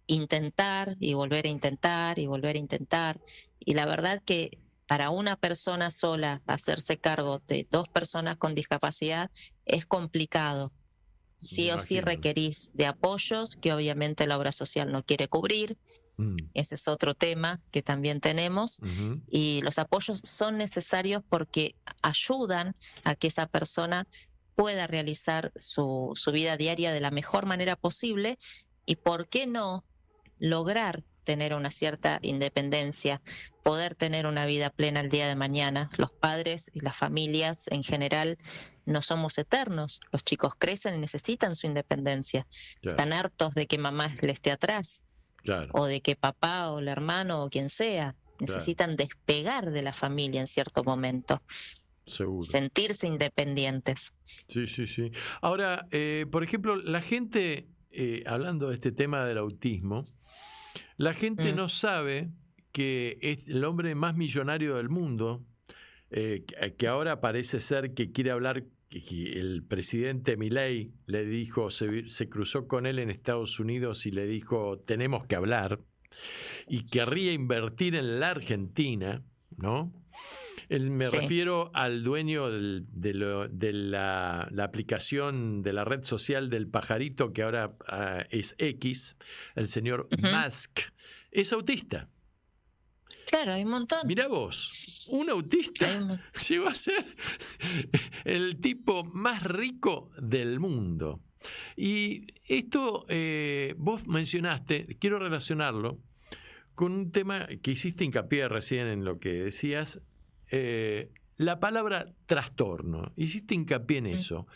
intentar y volver a intentar y volver a intentar. Y la verdad que para una persona sola hacerse cargo de 2 personas con discapacidad es complicado. Sí o sí requerís de apoyos que obviamente la obra social no quiere cubrir. Ese es otro tema que también tenemos. Y los apoyos son necesarios porque ayudan a que esa persona pueda realizar su vida diaria de la mejor manera posible y, ¿por qué no?, lograr tener una cierta independencia, poder tener una vida plena el día de mañana. Los padres y las familias en general no somos eternos. Los chicos crecen y necesitan su independencia. Están hartos de que mamá le esté atrás, o de que papá o el hermano o quien sea. Necesitan despegar de la familia en cierto momento. Seguro. Sentirse independientes. Sí. Ahora, por ejemplo, la gente, hablando de este tema del autismo, la gente no sabe que es el hombre más millonario del mundo, que ahora parece ser que quiere hablar, que el presidente Milei le dijo, se cruzó con él en Estados Unidos y le dijo, tenemos que hablar, y querría invertir en la Argentina, ¿no? Me refiero al dueño de la aplicación de la red social del pajarito, que ahora es X, el señor Musk. Es autista. Claro, hay un montón. Mirá vos, un autista llegó a ser el tipo más rico del mundo. Y esto vos mencionaste, quiero relacionarlo con un tema que hiciste hincapié recién en lo que decías, la palabra trastorno. Hiciste hincapié en eso.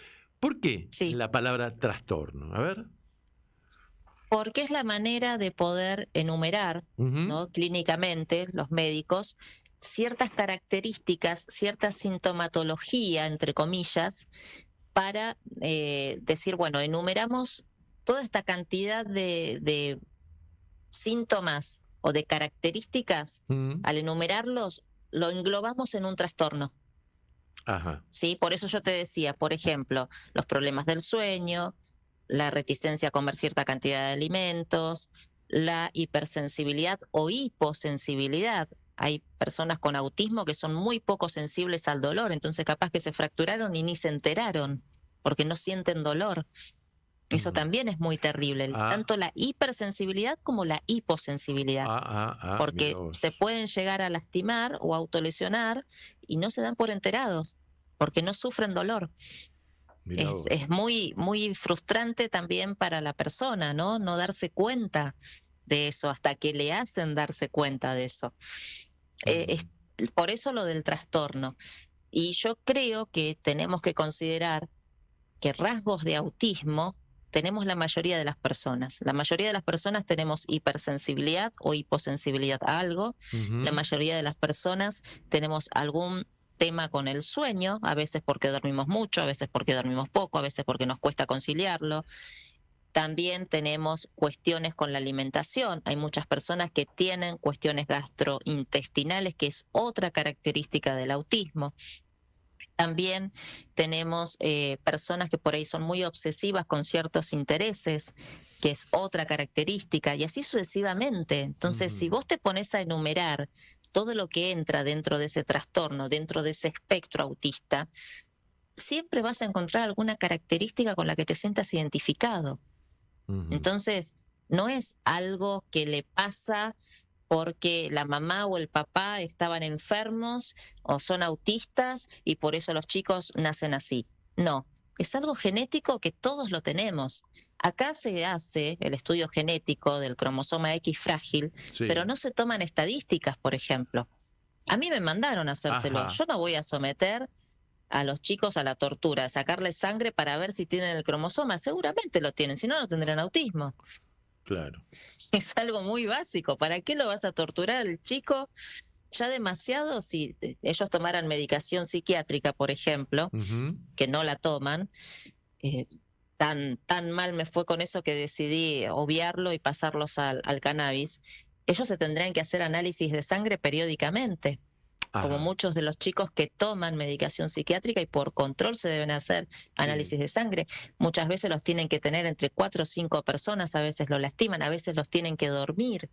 ¿Por qué la palabra trastorno? A ver. Porque es la manera de poder enumerar, ¿no?, clínicamente, los médicos, ciertas características, cierta sintomatología, entre comillas, para decir, bueno, enumeramos toda esta cantidad de síntomas o de características. Al enumerarlos, lo englobamos en un trastorno. ¿Sí? Por eso yo te decía, por ejemplo, los problemas del sueño, la reticencia a comer cierta cantidad de alimentos, la hipersensibilidad o hiposensibilidad. Hay personas con autismo que son muy poco sensibles al dolor, entonces capaz que se fracturaron y ni se enteraron porque no sienten dolor. Eso también es muy terrible, tanto la hipersensibilidad como la hiposensibilidad, porque se pueden llegar a lastimar o autolesionar y no se dan por enterados, porque no sufren dolor. Es muy, muy frustrante también para la persona, ¿no? No darse cuenta de eso hasta que le hacen darse cuenta de eso. Por eso lo del trastorno. Y yo creo que tenemos que considerar que rasgos de autismo tenemos la mayoría de las personas. La mayoría de las personas tenemos hipersensibilidad o hiposensibilidad a algo. La mayoría de las personas tenemos algún tema con el sueño, a veces porque dormimos mucho, a veces porque dormimos poco, a veces porque nos cuesta conciliarlo. También tenemos cuestiones con la alimentación. Hay muchas personas que tienen cuestiones gastrointestinales, que es otra característica del autismo. También tenemos personas que por ahí son muy obsesivas con ciertos intereses, que es otra característica, y así sucesivamente. Entonces, si vos te pones a enumerar todo lo que entra dentro de ese trastorno, dentro de ese espectro autista, siempre vas a encontrar alguna característica con la que te sientas identificado. Entonces, no es algo que le pasa porque la mamá o el papá estaban enfermos o son autistas y por eso los chicos nacen así. No, es algo genético que todos lo tenemos. Acá se hace el estudio genético del cromosoma X frágil, pero no se toman estadísticas, por ejemplo. A mí me mandaron a hacérselo. Yo no voy a someter a los chicos a la tortura, sacarles sangre para ver si tienen el cromosoma. Seguramente lo tienen, si no, no tendrán autismo. Claro. Es algo muy básico. ¿Para qué lo vas a torturar al chico? Ya demasiado, si ellos tomaran medicación psiquiátrica, por ejemplo, que no la toman, tan mal me fue con eso que decidí obviarlo y pasarlos al cannabis. Ellos se tendrían que hacer análisis de sangre periódicamente, como muchos de los chicos que toman medicación psiquiátrica, y por control se deben hacer análisis de sangre. Muchas veces los tienen que tener entre 4 o 5 personas, a veces lo lastiman, a veces los tienen que dormir.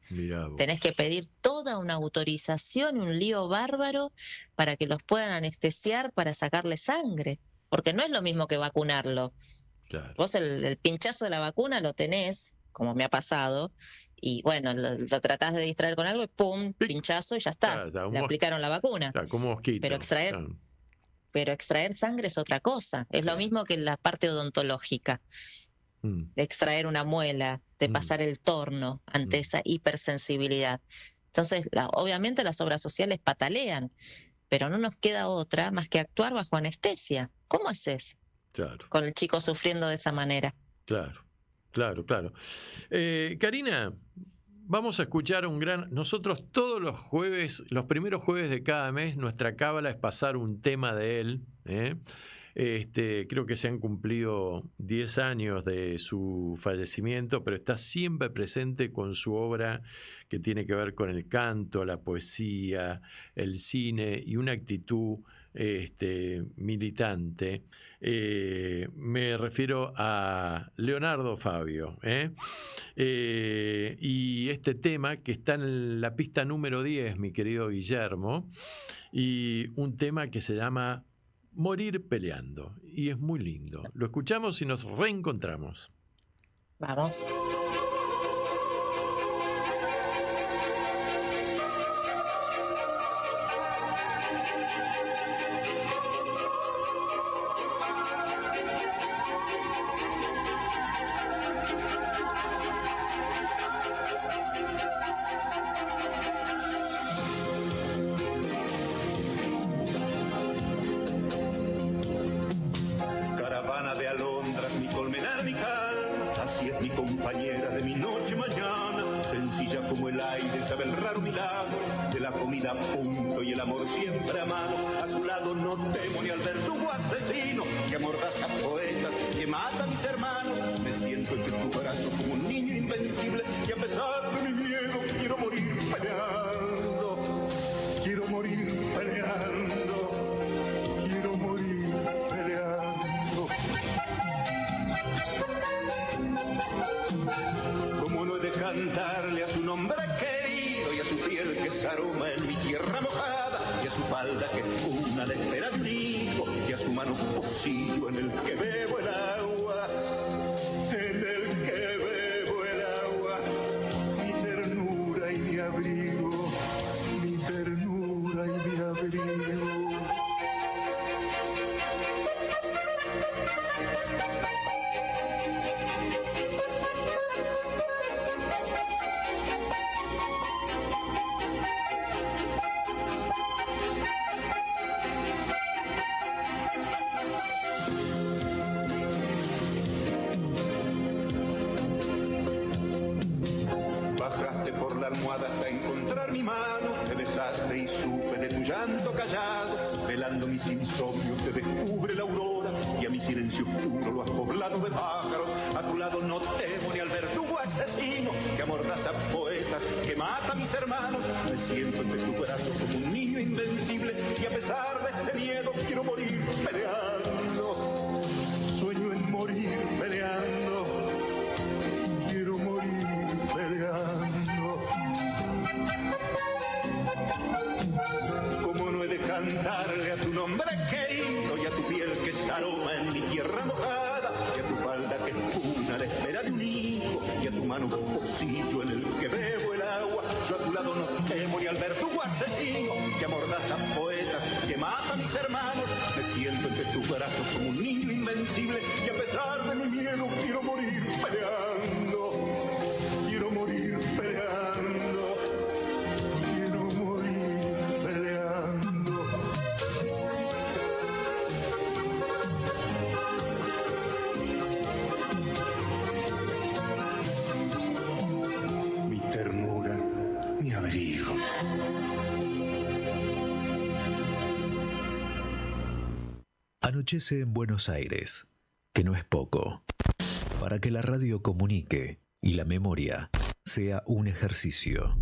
Tenés que pedir toda una autorización y un lío bárbaro para que los puedan anestesiar para sacarle sangre, porque no es lo mismo que vacunarlo. Vos el pinchazo de la vacuna lo tenés como me ha pasado, y bueno, lo tratás de distraer con algo y ¡pum! Pinchazo y ya está. Le aplicaron la vacuna. Como mosquito. Pero extraer sangre es otra cosa. Es lo mismo que la parte odontológica. De extraer una muela, de pasar el torno ante esa hipersensibilidad. Entonces, obviamente las obras sociales patalean, pero no nos queda otra más que actuar bajo anestesia. ¿Cómo haces? Claro. Con el chico sufriendo de esa manera. Claro. Karina, vamos a escuchar nosotros todos los jueves, los primeros jueves de cada mes, nuestra cábala es pasar un tema de él, creo que se han cumplido 10 años de su fallecimiento, pero está siempre presente con su obra que tiene que ver con el canto, la poesía, el cine y una actitud militante. Me refiero a Leonardo Fabio, y este tema que está en la pista número 10, mi querido Guillermo, y un tema que se llama Morir peleando, y es muy lindo. Lo escuchamos y nos reencontramos. Vamos. Punto y el amor siempre a mano. A su lado no temo ni al verdugo asesino que amordaza poetas, que mata a mis hermanos. Me siento entre tu brazo como un niño invencible y a pesar de mi miedo quiero morir peleando. Quiero morir peleando. Quiero morir peleando. Como no he de cantarle a su nombre querido y a su piel que es aroma en mi tierra mojada, y a su falda que es una la espera de un hijo, y a su mano pocillo en el que bebo el agua, en el que bebo el agua, mi ternura y mi abrigo, mi ternura y mi abrigo. Hasta encontrar mi mano, me besaste y supe de tu llanto callado. Velando mis insomnios te descubre la aurora y a mi silencio oscuro lo has poblado de pájaros. A tu lado no temo ni al verdugo asesino que amordaza poetas, que mata a mis hermanos. Me siento entre tus brazos como un niño invencible y a pesar de este miedo quiero morir peleando. Sueño en morir peleando. Quiero morir peleando. Como no he de cantarle a tu nombre querido y a tu piel que es aroma en mi tierra mojada, y a tu falda que es cuna a la espera de un hijo, y a tu mano pocillo en el que bebo el agua. Yo a tu lado no temo ni al verdugo asesino que amordaza poetas, que mata a mis hermanos. Me siento entre tus brazos como un niño invencible y a pesar de mi miedo quiero morir peleando. Quiero morir peleando. Anochece en Buenos Aires, que no es poco, para que la radio comunique y la memoria sea un ejercicio.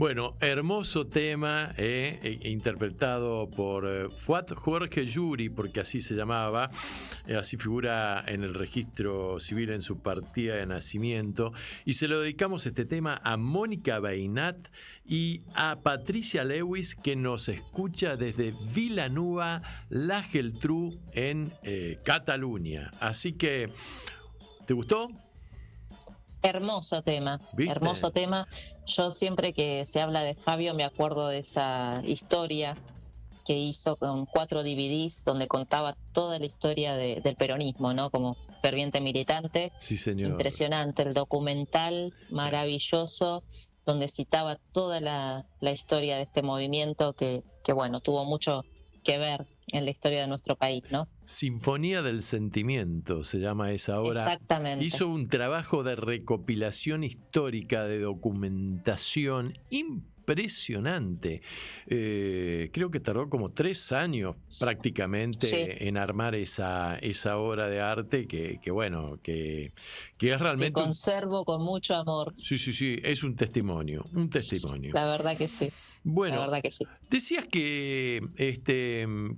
Bueno, hermoso tema, interpretado por Fuad Jorge Yuri, porque así se llamaba, así figura en el registro civil en su partida de nacimiento. Y se lo dedicamos este tema a Mónica Beinat y a Patricia Lewis, que nos escucha desde Vilanova, la Geltrú, en Cataluña. Así que, ¿te gustó? Hermoso tema, ¿Viste? Hermoso tema. Yo siempre que se habla de Fabio me acuerdo de esa historia que hizo con 4 DVDs donde contaba toda la historia del peronismo, ¿no? Como ferviente militante. Sí, señor. Impresionante, el documental maravilloso donde citaba toda la historia de este movimiento que bueno, tuvo mucho que ver en la historia de nuestro país, ¿no? Sinfonía del Sentimiento se llama esa obra. Exactamente. Hizo un trabajo de recopilación histórica, de documentación impresionante. Creo que tardó como 3 años prácticamente en armar esa obra de arte que es realmente... Que conservo con mucho amor. Sí, es un testimonio. La verdad que sí. Bueno, la verdad que sí. Decías que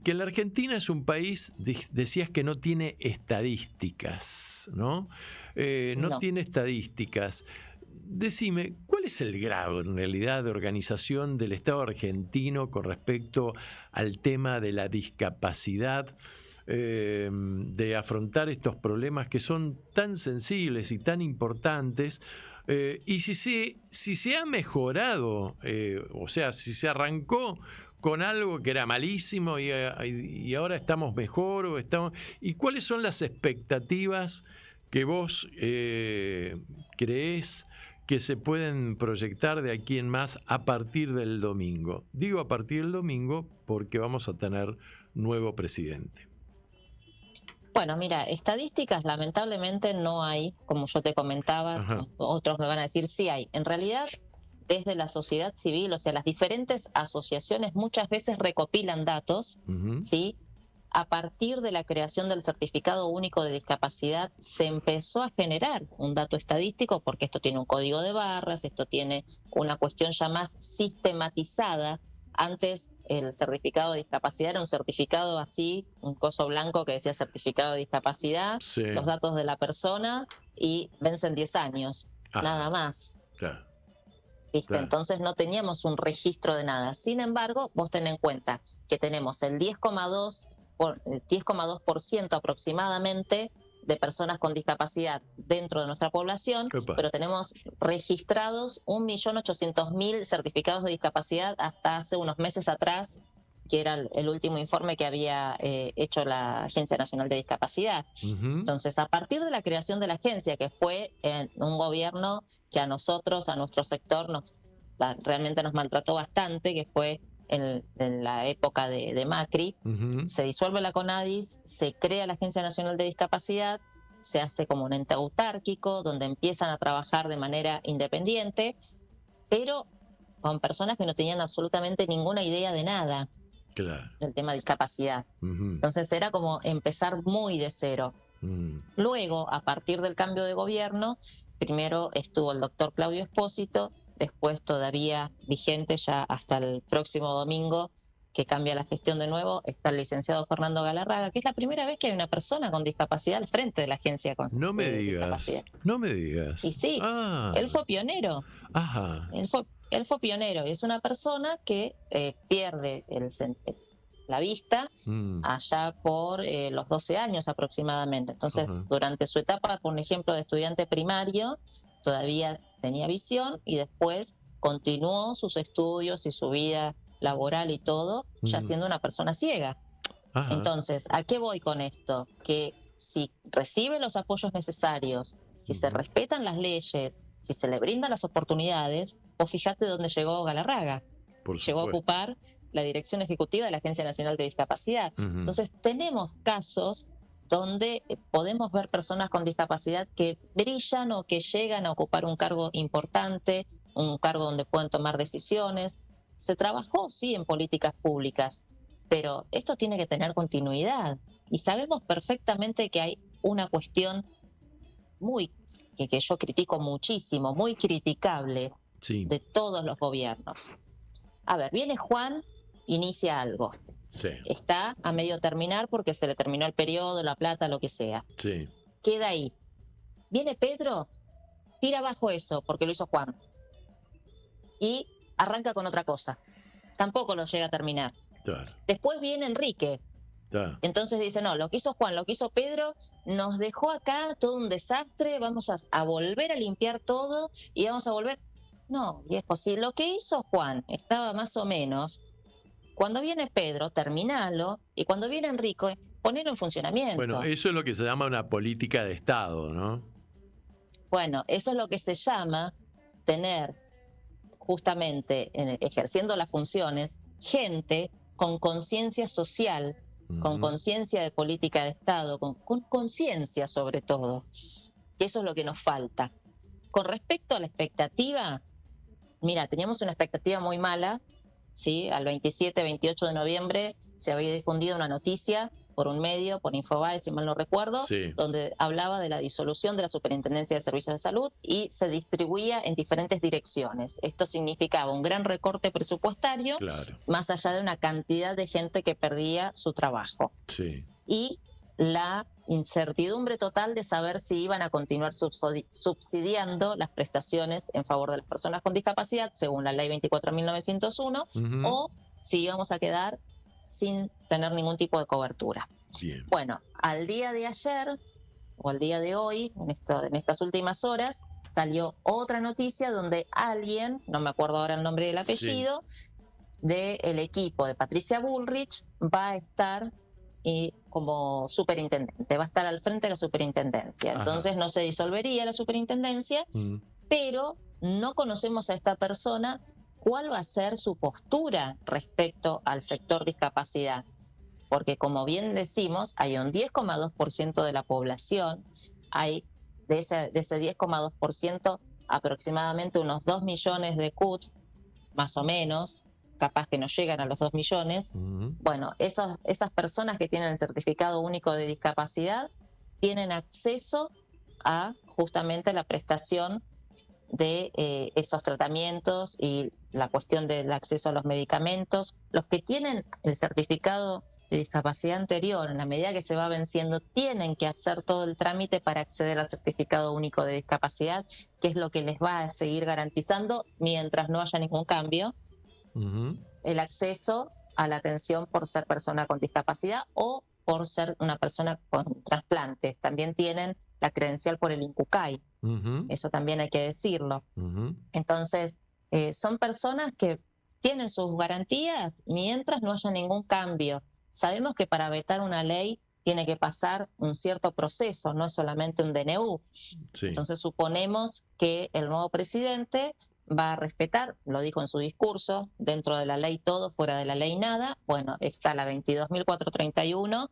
la Argentina es un país, decías que no tiene estadísticas, ¿no? No tiene estadísticas. Decime, ¿cuál es el grado en realidad de organización del Estado argentino con respecto al tema de la discapacidad? De afrontar estos problemas que son tan sensibles y tan importantes, y si se ha mejorado, o sea, si se arrancó con algo que era malísimo y ahora estamos mejor, ¿y cuáles son las expectativas que vos creés que se pueden proyectar de aquí en más a partir del domingo? Digo a partir del domingo porque vamos a tener nuevo presidente. Bueno, mira, estadísticas lamentablemente no hay, como yo te comentaba. Ajá. Otros me van a decir sí hay. En realidad, desde la sociedad civil, o sea, las diferentes asociaciones muchas veces recopilan datos, ¿sí? A partir de la creación del Certificado Único de Discapacidad se empezó a generar un dato estadístico, porque esto tiene un código de barras, esto tiene una cuestión ya más sistematizada. Antes el certificado de discapacidad era un certificado así, un coso blanco que decía certificado de discapacidad, sí, los datos de la persona y vencen 10 años, nada más. Claro. ¿Viste? Claro. Entonces no teníamos un registro de nada. Sin embargo, vos ten en cuenta que tenemos el 10,2% aproximadamente de personas con discapacidad dentro de nuestra población, pero tenemos registrados 1.800.000 certificados de discapacidad hasta hace unos meses atrás, que era el último informe que había hecho la Agencia Nacional de Discapacidad. Entonces, a partir de la creación de la agencia, que fue en un gobierno que a nosotros, a nuestro sector, realmente nos maltrató bastante, que fue en la época de Macri, se disuelve la CONADIS, se crea la Agencia Nacional de Discapacidad, se hace como un ente autárquico, donde empiezan a trabajar de manera independiente, pero con personas que no tenían absolutamente ninguna idea de nada. Claro. Del tema de discapacidad. Entonces era como empezar muy de cero. Luego, a partir del cambio de gobierno, primero estuvo el doctor Claudio Espósito, después todavía vigente ya hasta el próximo domingo, que cambia la gestión de nuevo, está el licenciado Fernando Galarraga, que es la primera vez que hay una persona con discapacidad al frente de la agencia con discapacidad. No me digas. Y sí, él fue pionero. Ajá. Él fue pionero y es una persona que pierde la vista allá por los 12 años aproximadamente. Entonces, durante su etapa, por ejemplo, de estudiante primario, todavía tenía visión y después continuó sus estudios y su vida laboral y todo, ya siendo una persona ciega. Entonces, ¿a qué voy con esto? Que si recibe los apoyos necesarios, si se respetan las leyes, si se le brindan las oportunidades, o fíjate dónde llegó Galarraga. Llegó a ocupar la dirección ejecutiva de la Agencia Nacional de Discapacidad. Entonces, tenemos casos donde podemos ver personas con discapacidad que brillan o que llegan a ocupar un cargo importante, un cargo donde pueden tomar decisiones. Se trabajó, sí, en políticas públicas, pero esto tiene que tener continuidad. Y sabemos perfectamente que hay una cuestión que yo critico muchísimo, muy criticable, de todos los gobiernos. A ver, viene Juan, inicia algo. Sí. Está a medio terminar porque se le terminó el periodo, la plata, lo que sea. Sí. Queda ahí. Viene Pedro, tira abajo eso porque lo hizo Juan. Y arranca con otra cosa. Tampoco lo llega a terminar. Claro. Después viene Enrique. Claro. Entonces dice, no, lo que hizo Juan, lo que hizo Pedro, nos dejó acá todo un desastre, vamos a volver a limpiar todo y vamos a volver... No, viejo, si lo que hizo Juan estaba más o menos, cuando viene Pedro, terminalo, y cuando viene Enrique, ponelo en funcionamiento. Bueno, eso es lo que se llama una política de Estado, ¿no? Bueno, eso es lo que se llama tener, justamente, ejerciendo las funciones, gente con conciencia social, con conciencia de política de Estado, con conciencia sobre todo. Que eso es lo que nos falta. Con respecto a la expectativa, mira, teníamos una expectativa muy mala, ¿sí? Al 27, 28 de noviembre se había difundido una noticia por un medio, por Infobae, si mal no recuerdo, donde hablaba de la disolución de la Superintendencia de Servicios de Salud y se distribuía en diferentes direcciones. Esto significaba un gran recorte presupuestario, más allá de una cantidad de gente que perdía su trabajo. Sí. Y la incertidumbre total de saber si iban a continuar subsidiando las prestaciones en favor de las personas con discapacidad, según la ley 24.901, o si íbamos a quedar sin tener ningún tipo de cobertura. Bien. Bueno, al día de ayer, o al día de hoy, en estas últimas horas, salió otra noticia donde alguien, no me acuerdo ahora el nombre del apellido, del equipo de Patricia Bullrich va a estar como superintendente, va a estar al frente de la superintendencia. Entonces no se disolvería la superintendencia, pero no conocemos a esta persona cuál va a ser su postura respecto al sector discapacidad. Porque como bien decimos, hay un 10,2% de la población, hay de ese 10,2% aproximadamente unos 2 millones de CUT, más o menos, capaz que no llegan a los 2 millones. Bueno, esas personas que tienen el certificado único de discapacidad tienen acceso a justamente la prestación de esos tratamientos y la cuestión del acceso a los medicamentos. Los que tienen el certificado de discapacidad anterior, en la medida que se va venciendo, tienen que hacer todo el trámite para acceder al certificado único de discapacidad, que es lo que les va a seguir garantizando, mientras no haya ningún cambio, el acceso a la atención por ser persona con discapacidad o por ser una persona con trasplantes. También tienen la credencial por el INCUCAI. Eso también hay que decirlo. Entonces, son personas que tienen sus garantías mientras no haya ningún cambio. Sabemos que para vetar una ley tiene que pasar un cierto proceso, no es solamente un DNU. Entonces, suponemos que el nuevo presidente va a respetar, lo dijo en su discurso, dentro de la ley todo, fuera de la ley nada. Bueno, está la 22.431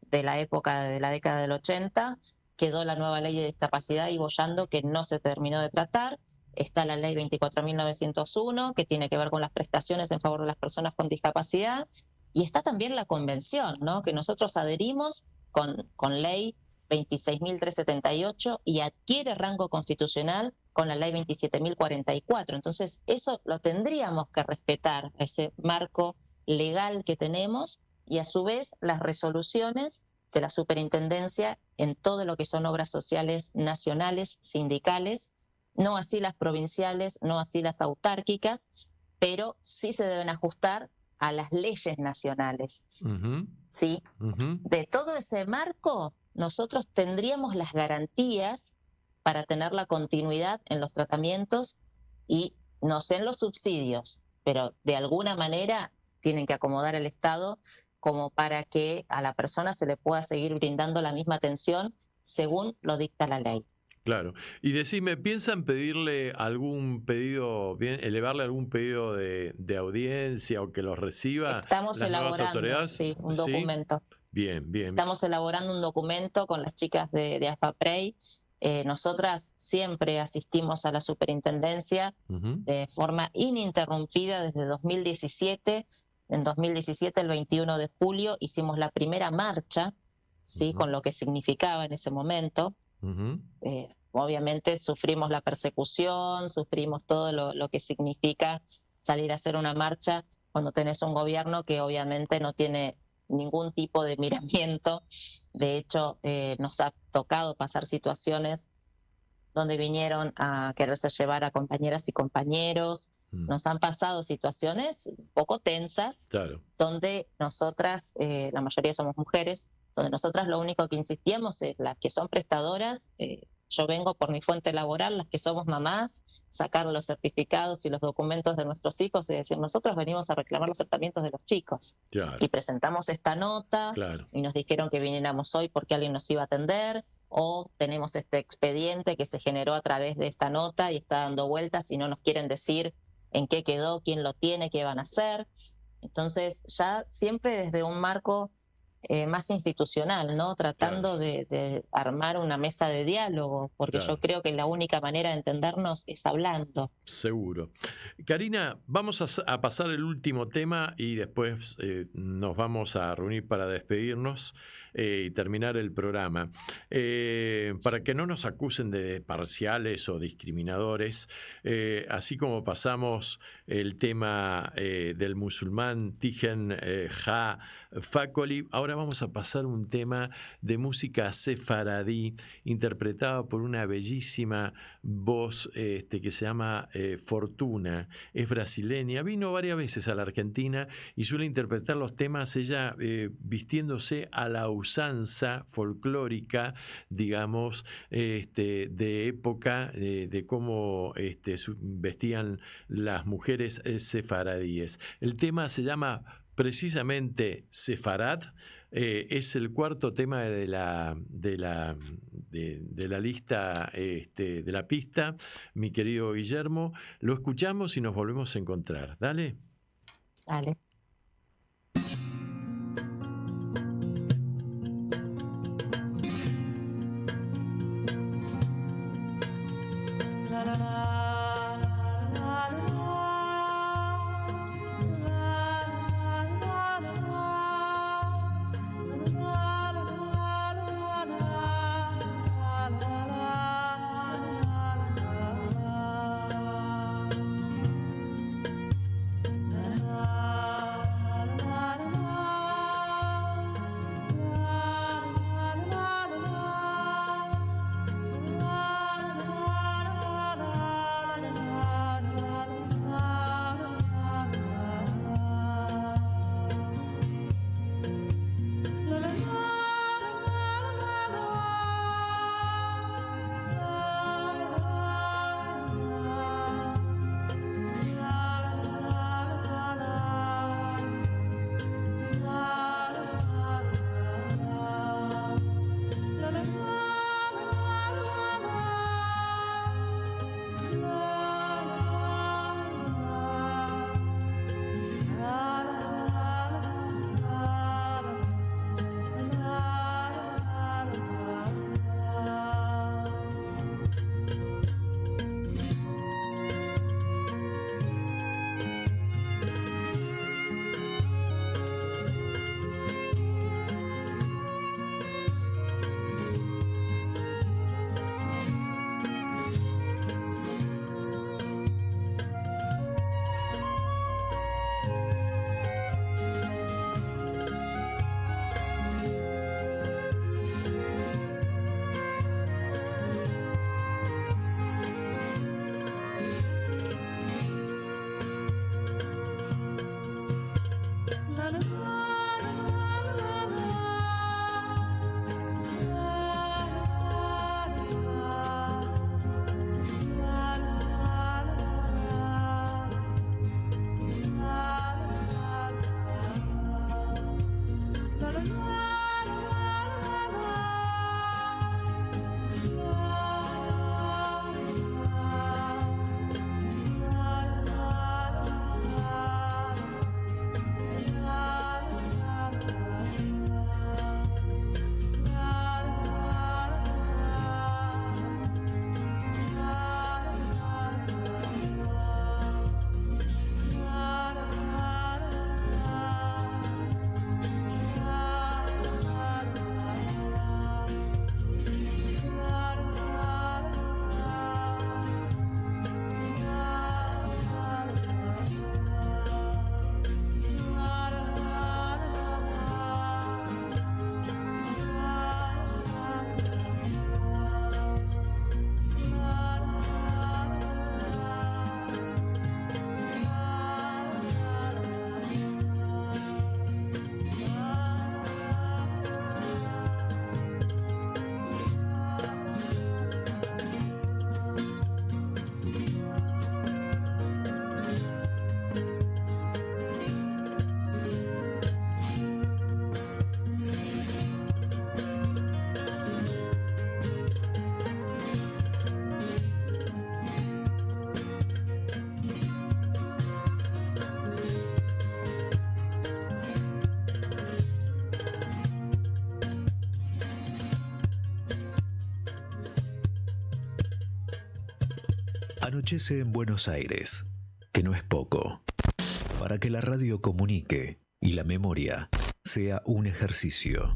de la época de la década del 80, quedó la nueva ley de discapacidad y boyando que no se terminó de tratar. Está la ley 24.901 que tiene que ver con las prestaciones en favor de las personas con discapacidad. Y está también la convención, ¿no? Que nosotros adherimos con ley 26.378 y adquiere rango constitucional con la ley 27.044. Entonces, eso lo tendríamos que respetar, ese marco legal que tenemos, y a su vez las resoluciones de la superintendencia en todo lo que son obras sociales nacionales, sindicales, no así las provinciales, no así las autárquicas, pero sí se deben ajustar a las leyes nacionales. ¿Sí? De todo ese marco, nosotros tendríamos las garantías para tener la continuidad en los tratamientos y no sé en los subsidios, pero de alguna manera tienen que acomodar el Estado como para que a la persona se le pueda seguir brindando la misma atención según lo dicta la ley. Claro. Y decime, ¿piensan pedirle algún pedido, elevarle algún pedido de audiencia o que los reciba? Estamos elaborando, un documento. Bien, bien. Estamos elaborando un documento con las chicas de AFAPREI. Nosotras siempre asistimos a la superintendencia de forma ininterrumpida desde 2017. En 2017, el 21 de julio, hicimos la primera marcha, ¿sí? Con lo que significaba en ese momento. Obviamente sufrimos la persecución, sufrimos todo lo que significa salir a hacer una marcha cuando tenés un gobierno que obviamente no tiene ningún tipo de miramiento. De hecho, nos ha tocado pasar situaciones donde vinieron a quererse llevar a compañeras y compañeros. Nos han pasado situaciones un poco tensas, donde nosotras, la mayoría somos mujeres, donde nosotras lo único que insistíamos es las que son prestadoras, yo vengo por mi fuente laboral, las que somos mamás, sacar los certificados y los documentos de nuestros hijos y decir, nosotros venimos a reclamar los tratamientos de los chicos. Y presentamos esta nota y nos dijeron que viniéramos hoy porque alguien nos iba a atender, o tenemos este expediente que se generó a través de esta nota y está dando vueltas y no nos quieren decir en qué quedó, quién lo tiene, qué van a hacer. Entonces ya siempre desde un marco más institucional, ¿no? Tratando de armar una mesa de diálogo, porque yo creo que la única manera de entendernos es hablando. Seguro. Karina, vamos a pasar el último tema y después nos vamos a reunir para despedirnos y terminar el programa. Para que no nos acusen de parciales o discriminadores, así como pasamos el tema del musulmán Tijen Fakoli, ahora vamos a pasar un tema de música sefaradí interpretado por una bellísima voz que se llama Fortuna. Es brasileña, vino varias veces a la Argentina y suele interpretar los temas ella vistiéndose a la usanza folclórica, digamos, de época, de cómo vestían las mujeres sefaradíes. El tema se llama precisamente Sefarad, es el cuarto tema de la lista, de la pista, mi querido Guillermo. Lo escuchamos y nos volvemos a encontrar. Dale. Dale. Anochece en Buenos Aires, que no es poco, para que la radio comunique y la memoria sea un ejercicio.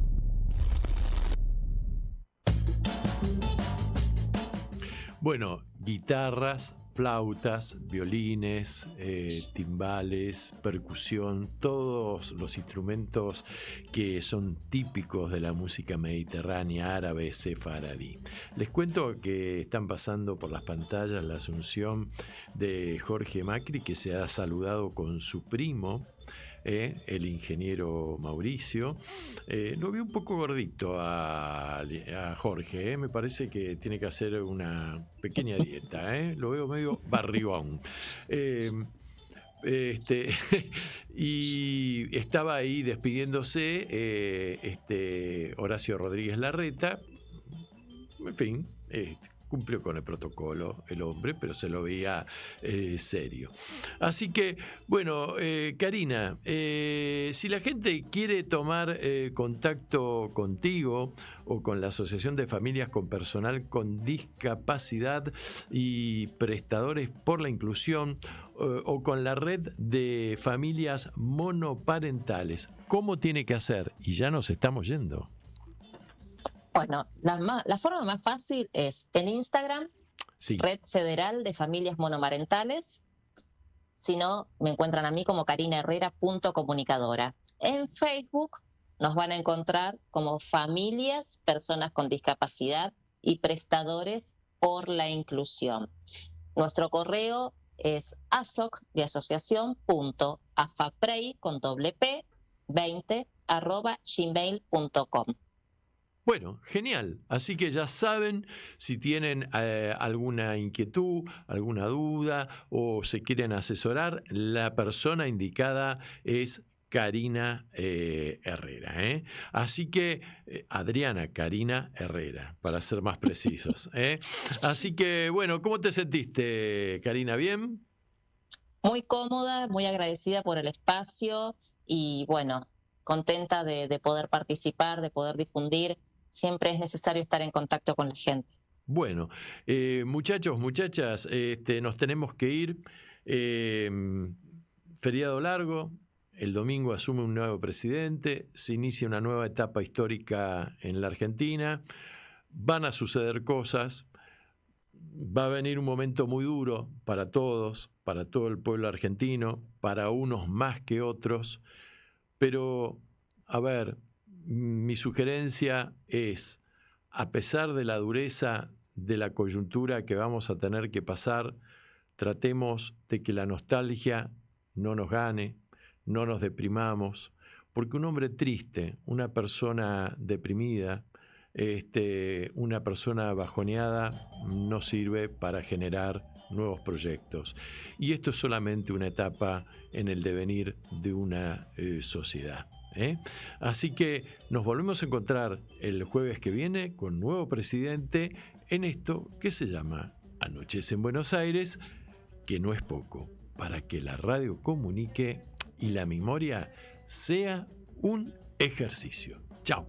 Bueno, guitarras, flautas, violines, timbales, percusión, todos los instrumentos que son típicos de la música mediterránea, árabe, sefaradí. Les cuento que están pasando por las pantallas la asunción de Jorge Macri, que se ha saludado con su primo, el ingeniero Mauricio. Lo vi un poco gordito a Jorge, me parece que tiene que hacer una pequeña dieta, lo veo medio barrigón. Y estaba ahí despidiéndose Horacio Rodríguez Larreta, en fin, cumplió con el protocolo el hombre, pero se lo veía serio. Así que, bueno, Karina, si la gente quiere tomar contacto contigo o con la Asociación de Familias con Personal con Discapacidad y Prestadores por la Inclusión o con la red de familias monoparentales, ¿cómo tiene que hacer? Y ya nos estamos yendo. Bueno, la forma más fácil es en Instagram, sí. Red Federal de Familias Monomarentales. Si no, me encuentran a mí como karinaherrera.comunicadora. En Facebook nos van a encontrar como Familias, Personas con Discapacidad y Prestadores por la Inclusión. Nuestro correo es asoc de asociación .afaprey con doble p 20@gmail.com. Bueno, genial. Así que ya saben, si tienen alguna inquietud, alguna duda o se quieren asesorar, la persona indicada es Karina Herrera. Así que, Adriana Karina Herrera, para ser más precisos. Así que, bueno, ¿cómo te sentiste, Karina? ¿Bien? Muy cómoda, muy agradecida por el espacio y, bueno, contenta de poder participar, de poder difundir. Siempre es necesario estar en contacto con la gente. Bueno, muchachos, muchachas, nos tenemos que ir. Feriado largo, el domingo asume un nuevo presidente, se inicia una nueva etapa histórica en la Argentina, van a suceder cosas, va a venir un momento muy duro para todos, para todo el pueblo argentino, para unos más que otros, pero, a ver, mi sugerencia es, a pesar de la dureza de la coyuntura que vamos a tener que pasar, tratemos de que la nostalgia no nos gane, no nos deprimamos, porque un hombre triste, una persona deprimida, una persona bajoneada no sirve para generar nuevos proyectos. Y esto es solamente una etapa en el devenir de una sociedad. Así que nos volvemos a encontrar el jueves que viene con nuevo presidente en esto que se llama Anochece en Buenos Aires, que no es poco, para que la radio comunique y la memoria sea un ejercicio. Chao.